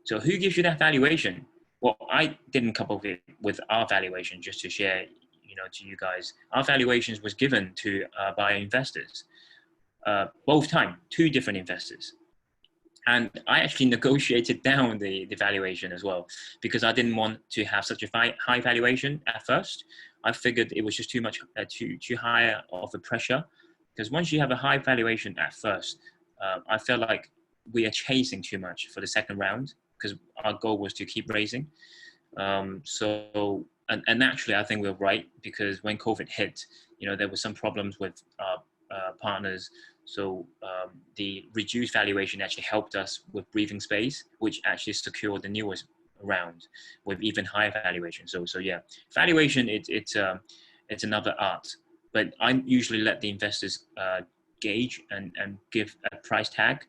So who gives you that valuation? Well, I didn't couple it with our valuation, just to share, to you guys. Our valuations was given to by investors, both time, 2 different investors. And I actually negotiated down the valuation as well, because I didn't want to have such a high valuation at first. I figured it was just too much, too high of a pressure. Because once you have a high valuation at first, I felt like we are chasing too much for the second round, because our goal was to keep raising. And naturally, I think we're right, because when COVID hit, there were some problems with our partners. So the reduced valuation actually helped us with breathing space, which actually secured the newest round with even higher valuation. So yeah, valuation, it's another art, but I usually let the investors gauge and give a price tag.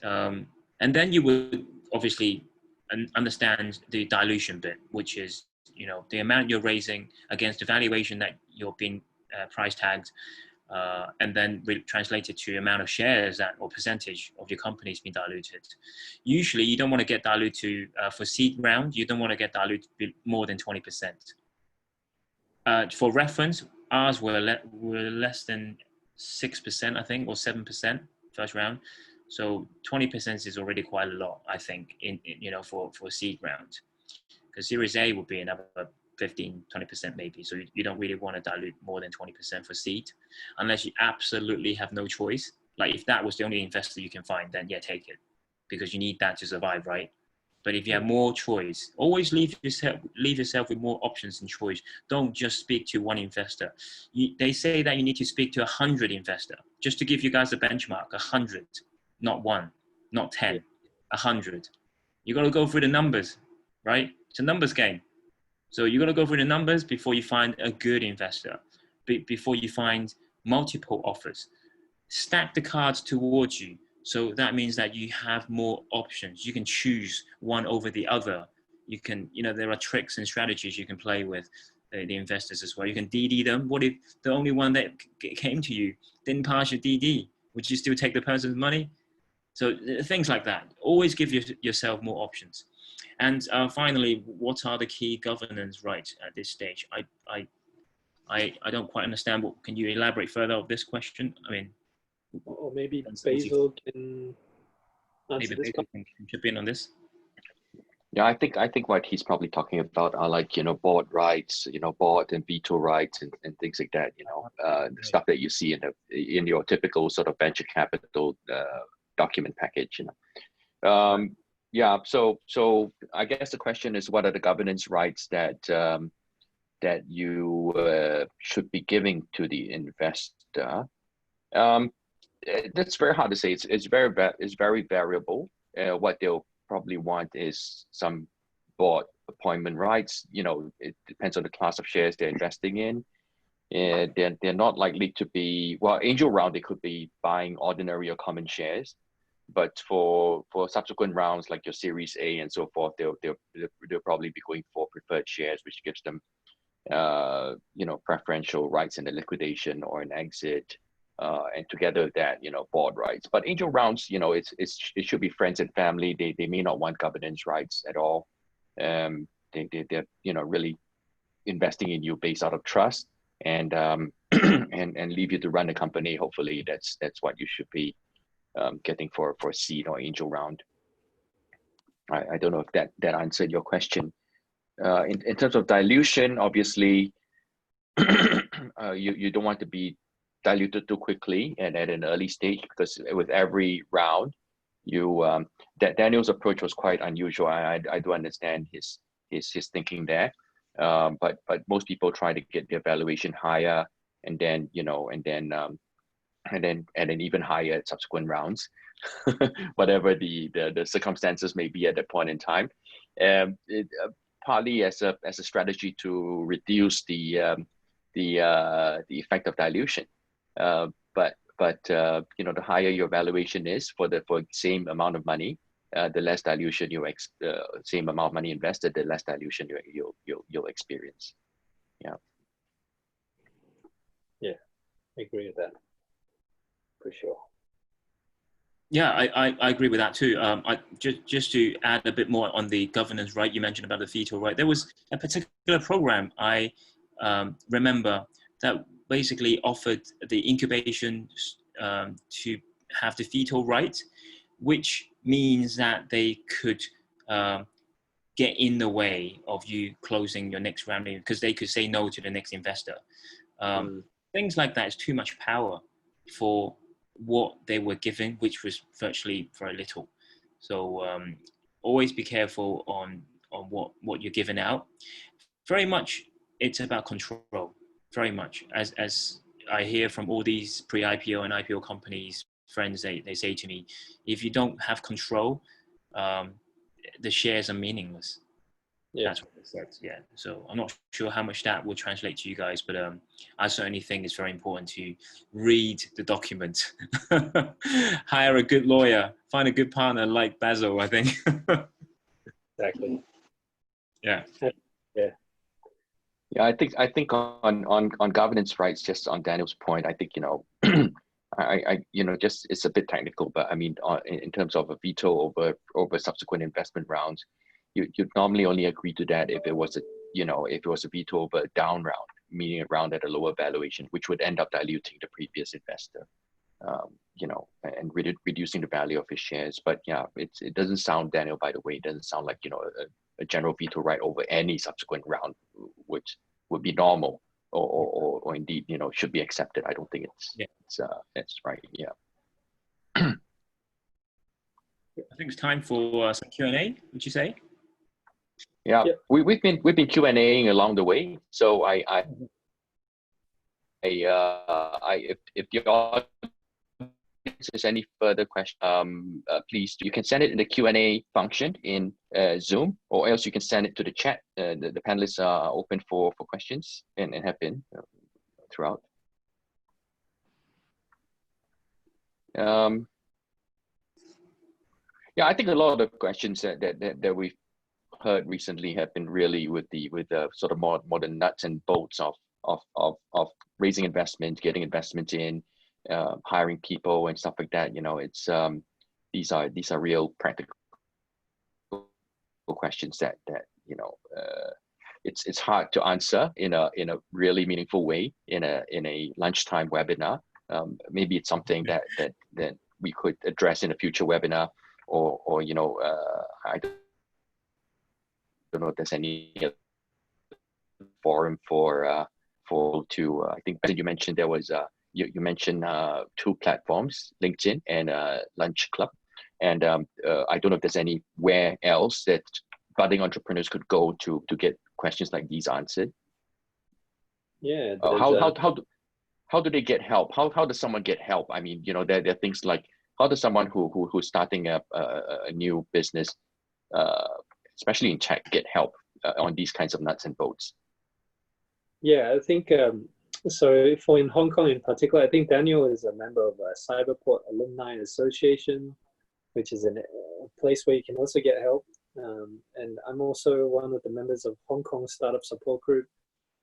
And then you would obviously understand the dilution bit, which is, the amount you're raising against the valuation that you're being price tagged, and then translated to amount of shares or percentage of your company's been diluted. Usually you don't want to get diluted for seed round, you don't want to get diluted more than 20%. For reference, ours were less than 6%, I think, or 7% first round. So 20% is already quite a lot, I think, for seed round. Because Series A would be another 15, 20% maybe. So you don't really want to dilute more than 20% for seed, unless you absolutely have no choice. Like if that was the only investor you can find, then yeah, take it, because you need that to survive, right? But if you have more choice, always leave yourself with more options and choice. Don't just speak to one investor. They say that you need to speak to 100 investors. Just to give you guys a benchmark, 100, not 1, not 10, 100. You got to go through the numbers, right? It's a numbers game. So you got to go through the numbers before you find a good investor, before you find multiple offers. Stack the cards towards you. So that means that you have more options. You can choose one over the other. You can, there are tricks and strategies you can play with the investors as well. You can DD them. What if the only one that came to you didn't pass your DD? Would you still take the person's money? So things like that. Always give yourself more options. And finally, what are the key governance rights at this stage? I don't quite understand. Can you elaborate further on this question? I mean, or maybe Basil can answer this. Basil can chip in on this. Yeah, I think what he's probably talking about are like, board rights, board and veto rights and things like that, the stuff that you see in your typical sort of venture capital document package, Yeah, so I guess the question is, what are the governance rights that that you should be giving to the investor? That's very hard to say. It's very variable. What they'll probably want is some board appointment rights. It depends on the class of shares they're investing in. They're not likely to be, well, angel round, they could be buying ordinary or common shares. But for subsequent rounds, like your Series A and so forth, they'll probably be going for preferred shares, which gives them, preferential rights in the liquidation or an exit, and together with that, board rights. But angel rounds, it should be friends and family. They may not want governance rights at all. They're really investing in you based out of trust, and and leave you to run the company. Hopefully, that's what you should be getting for a seed or angel round. I don't know if that answered your question. In terms of dilution, obviously, you don't want to be diluted too quickly and at an early stage, because with every round, that Daniel's approach was quite unusual. I do understand his thinking there, but most people try to get their valuation higher, and then and then even higher at subsequent rounds, whatever the circumstances may be at that point in time. Partly as a strategy to reduce the effect of dilution. But the higher your valuation is for the same amount of money, the less dilution same amount of money invested, the less dilution you'll experience. Yeah. Yeah, I agree with that. For sure. Yeah, I agree with that too. Just to add a bit more on the governance, right? You mentioned about the veto right. There was a particular program I remember that basically offered the incubation to have the veto right, which means that they could get in the way of you closing your next round because they could say no to the next investor. Things like that is too much power for what they were given, which was virtually very little. So always be careful on what you're giving out. Very much, it's about control. Very much, as I hear from all these pre-IPO and IPO companies, friends, they say to me, if you don't have control, the shares are meaningless. Yeah. That's what it says. Yeah. So I'm not sure how much that will translate to you guys, but I certainly think it's very important to read the document, hire a good lawyer, find a good partner like Basil, I think. Exactly. Yeah. Yeah. Yeah, I think on governance rights, just on Daniel's point, I think, I just it's a bit technical, but I mean, in terms of a veto over subsequent investment rounds, you'd normally only agree to that if it was a veto over a down round, meaning a round at a lower valuation, which would end up diluting the previous investor, and reducing the value of his shares. But yeah, it doesn't sound, Daniel, by the way, it doesn't sound like, a general veto right over any subsequent round, which would be normal or indeed, should be accepted. I don't think it's right. Yeah. I think it's time for some Q&A, would you say? Yeah, yep. We've been Q&Ing along the way. So if the audience has any further question, please, you can send it in the Q&A function in Zoom, or else you can send it to the chat. The panelists are open for questions and have been throughout. Yeah, I think a lot of the questions that we've heard recently have been really with the sort of more the nuts and bolts of raising investment, getting investment in, hiring people and stuff like that. It's these are real practical questions that it's hard to answer in a really meaningful way in a lunchtime webinar. Maybe it's something that we could address in a future webinar, or I don't know if there's any forum for to I think you mentioned there was you mentioned 2 platforms, LinkedIn and Lunch Club, and I don't know if there's anywhere else that budding entrepreneurs could go to get questions like these answered. Yeah. How do they get help? How does someone get help? I mean, there are things like, how does someone who's starting a new business, especially in tech, get help on these kinds of nuts and bolts? Yeah, I think so. For in Hong Kong in particular, I think Daniel is a member of a Cyberport Alumni Association, which is a place where you can also get help. And I'm also one of the members of Hong Kong Startup Support Group,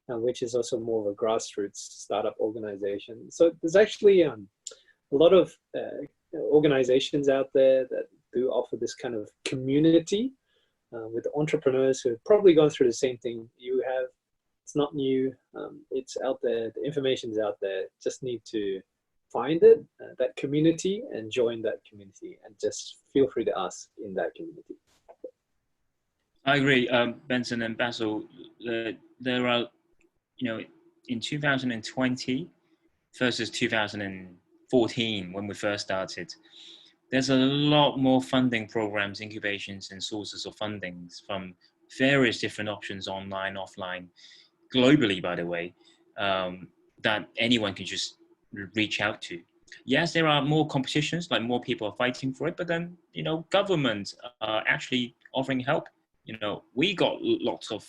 which is also more of a grassroots startup organization. So there's actually a lot of organizations out there that do offer this kind of community with entrepreneurs who have probably gone through the same thing you have. It's not new. It's out there. The information's out there. Just need to find it, that community, and join that community, and just feel free to ask in that community. I agree, Benson and Basil. There are, in 2020 versus 2014 when we first started, there's a lot more funding programs, incubations, and sources of fundings from various different options, online, offline, globally, by the way, that anyone can just reach out to. Yes, there are more competitions, like more people are fighting for it, but then, governments are actually offering help. We got lots of,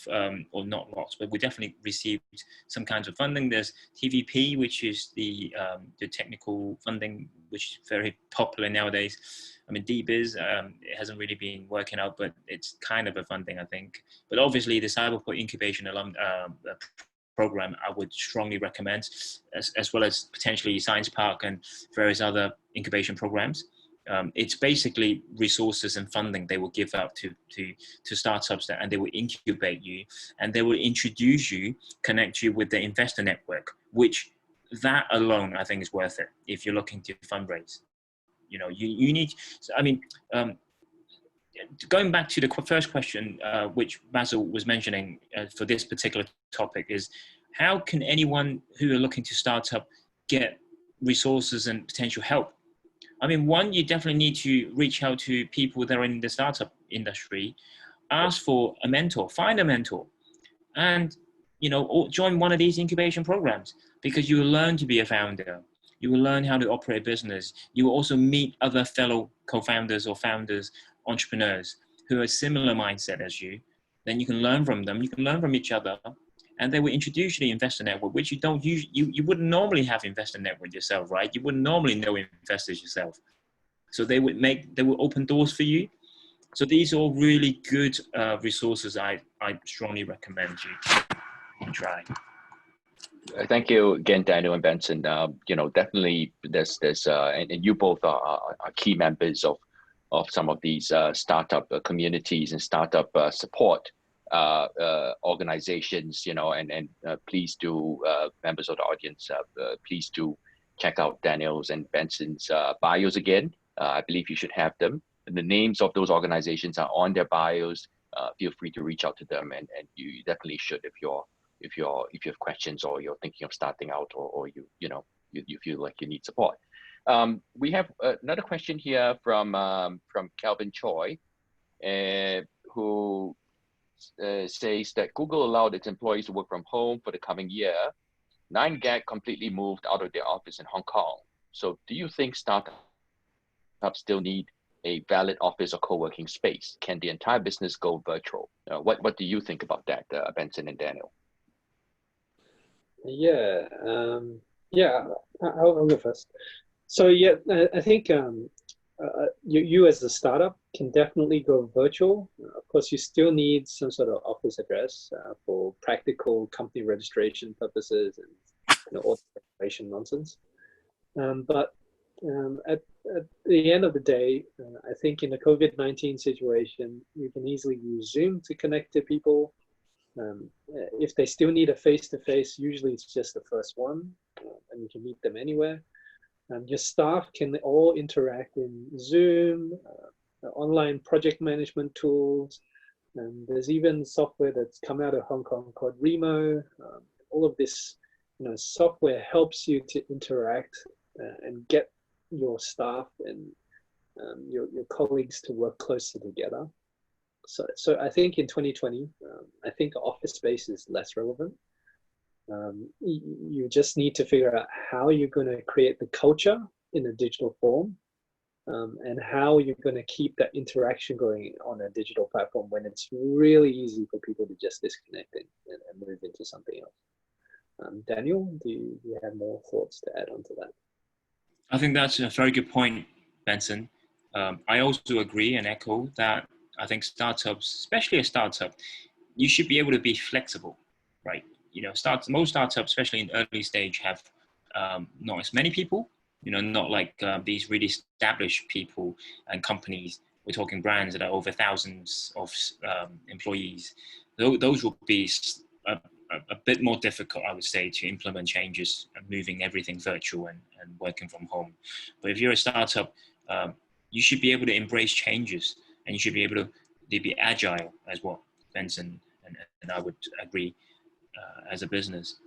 or not lots, but we definitely received some kinds of funding. There's TVP, which is the technical funding, which is very popular nowadays. I mean, DBiz, it hasn't really been working out, but it's kind of a funding, I think. But obviously, the Cyberport Incubation program, I would strongly recommend, as well as potentially Science Park and various other incubation programs. It's basically resources and funding they will give out to startups, and they will incubate you, and they will introduce you, connect you with the investor network, which that alone I think is worth it if you're looking to fundraise. You need, I mean, going back to the first question, which Basil was mentioning for this particular topic, is how can anyone who are looking to start up get resources and potential help? I mean, one, you definitely need to reach out to people that are in the startup industry, ask for a mentor, find a mentor, and join one of these incubation programs, because you will learn to be a founder. You will learn how to operate a business. You will also meet other fellow co-founders or founders, entrepreneurs who are similar mindset as you. Then you can learn from them. You can learn from each other, and they will introduce you to the investor network, which you don't use. You wouldn't normally have investor network yourself, right? You wouldn't normally know investors yourself. So they will open doors for you. So these are all really good resources. I strongly recommend you try. Thank you again, Daniel and Benson. Definitely there's and you both are key members of some of these startup communities and startup support organizations, and please do, members of the audience, please do check out Daniel's and Benson's bios again. I believe you should have them. And the names of those organizations are on their bios. Feel free to reach out to them, and you definitely should if you have questions, or you're thinking of starting out, or you feel like you need support. We have another question here from Calvin Choi, who says that Google allowed its employees to work from home for the coming year. 9gag completely moved out of their office in Hong Kong. So do you think startups still need a valid office or co-working space? Can the entire business go virtual? What do you think about that, Benson and Daniel? Yeah, I'll go first. So yeah, I think you as a startup can definitely go virtual. Of course, you still need some sort of office address for practical company registration purposes and automation nonsense. But at the end of the day, I think in the COVID-19 situation, you can easily use Zoom to connect to people. If they still need a face-to-face, usually it's just the first one, and you can meet them anywhere. Your staff can all interact in Zoom, online project management tools, and there's even software that's come out of Hong Kong called Remo. All of this, software helps you to interact and get your staff and your colleagues to work closer together. So I think in 2020, I think office space is less relevant. You just need to figure out how you're going to create the culture in a digital form, and how you're going to keep that interaction going on a digital platform when it's really easy for people to just disconnect and move into something else. Daniel, do you have more thoughts to add on to that? I think that's a very good point, Benson. I also agree and echo that. I think startups, especially a startup, you should be able to be flexible, right? Most startups, especially in early stage, have not as many people, not like these really established people and companies. We're talking brands that are over thousands of employees. Those will be a bit more difficult, I would say, to implement changes and moving everything virtual and working from home. But if you're a startup, you should be able to embrace changes, and you should be able to be agile, as what Benson and I would agree, as a business.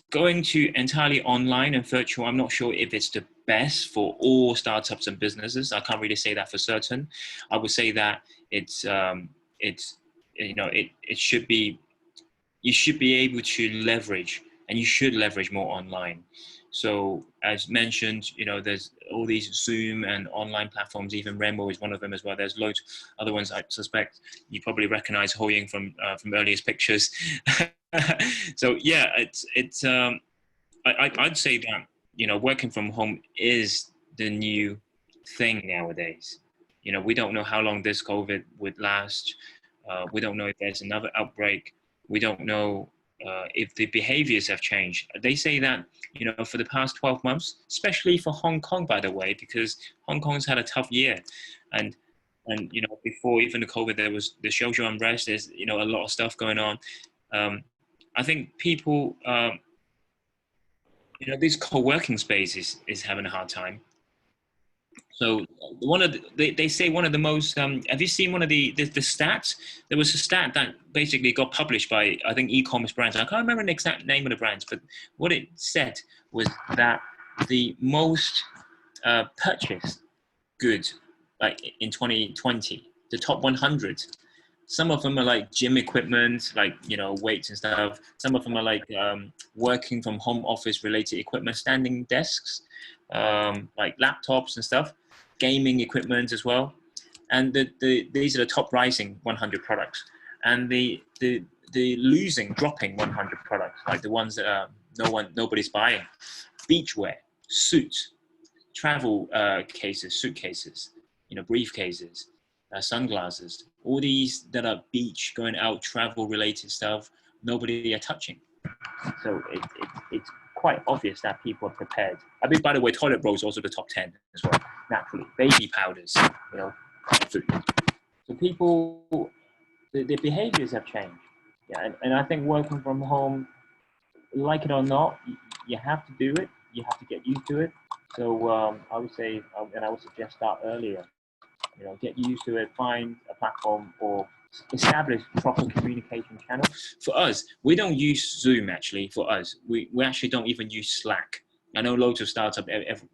Going to entirely online and virtual, I'm not sure if it's the best for all startups and businesses. I can't really say that for certain. I would say that it should be, you should be able to leverage, and you should leverage more online. So as mentioned, there's all these Zoom and online platforms, even Remo is one of them as well. There's loads other ones. I suspect you probably recognize Hwang from earliest pictures. So yeah, I'd say that, working from home is the new thing nowadays. We don't know how long this COVID would last. We don't know if there's another outbreak. We don't know if the behaviors have changed. They say that, you know, for the past 12 months, especially for Hong Kong, by the way, because Hong Kong's had a tough year. And you know, before even the COVID, there was the social unrest. There's, you know, a lot of stuff going on. I think people, you know, this co-working space is having a hard time. So they say one of the most, have you seen one of the stats? There was a stat that basically got published by, I think, e-commerce brands. I can't remember the exact name of the brands, but what it said was that the most purchased goods, like in 2020, the top 100, some of them are like gym equipment, like, you know, weights and stuff. Some of them are like working from home office related equipment, standing desks, like laptops and stuff, gaming equipment as well. And these are the top rising 100 products. And the dropping 100 products, like the ones that nobody's buying: beachwear, suits, travel cases, suitcases, you know, briefcases, sunglasses, all these that are beach, going out, travel related stuff, nobody are touching. So it's quite obvious that people are prepared. I mean, by the way, toilet roll is also the top 10 as well, naturally. Baby powders, you know, food. So people, the behaviors have changed. Yeah, and I think working from home, like it or not, you have to do it. You have to get used to it. So I would say, and I would suggest that earlier, you know, get used to it, find a platform or establish proper communication channel. For us, we don't use Zoom actually. For us, we actually don't even use Slack. I know loads of startups,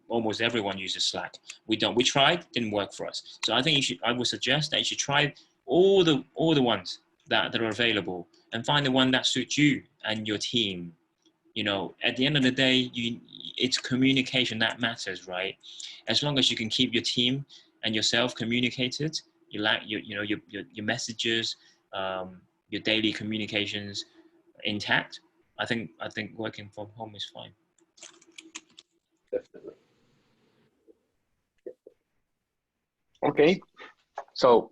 almost everyone uses Slack. We don't. We tried, didn't work for us. So I think I would suggest that you should try all the ones that are available and find the one that suits you and your team. You know, at the end of the day, it's communication that matters, right? As long as you can keep your team and yourself communicated, your messages, your daily communications intact, I think working from home is fine. Definitely. Okay, so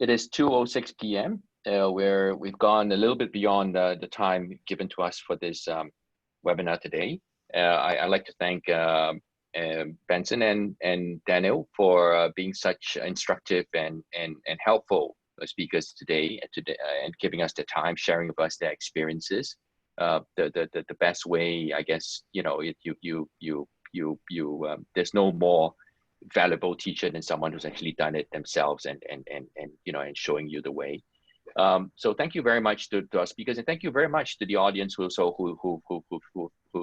it is 2:06 p.m. Where we've gone a little bit beyond the time given to us for this webinar today. I'd like to thank Benson and Daniel for being such instructive and helpful speakers today, and giving us the time, sharing with us their experiences. The best way, I guess, you know, there's no more valuable teacher than someone who's actually done it themselves and you know, and showing you the way. So thank you very much to our speakers, and thank you very much to the audience who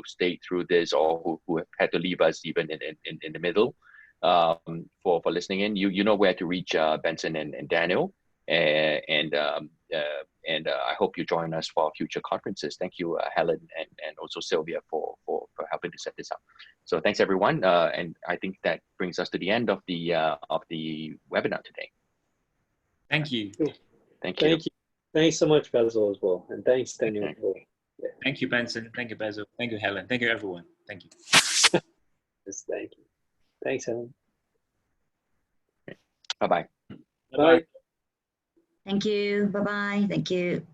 stayed through this, or who had to leave us even in the middle, for listening in. You know where to reach Benson and Daniel, and I hope you join us for our future conferences. Thank you, Helen and also Sylvia for helping to set this up. So thanks everyone, and I think that brings us to the end of the webinar today. Thank you. Thank you. Thanks so much, Basil, as well. And thanks, Daniel. Okay. Yeah. Thank you, Benson. Thank you, Basil. Thank you, Helen. Thank you, everyone. Thank you. Yes, thank you. Thanks, Helen. Bye-bye. Bye. Thank you. Bye-bye. Thank you.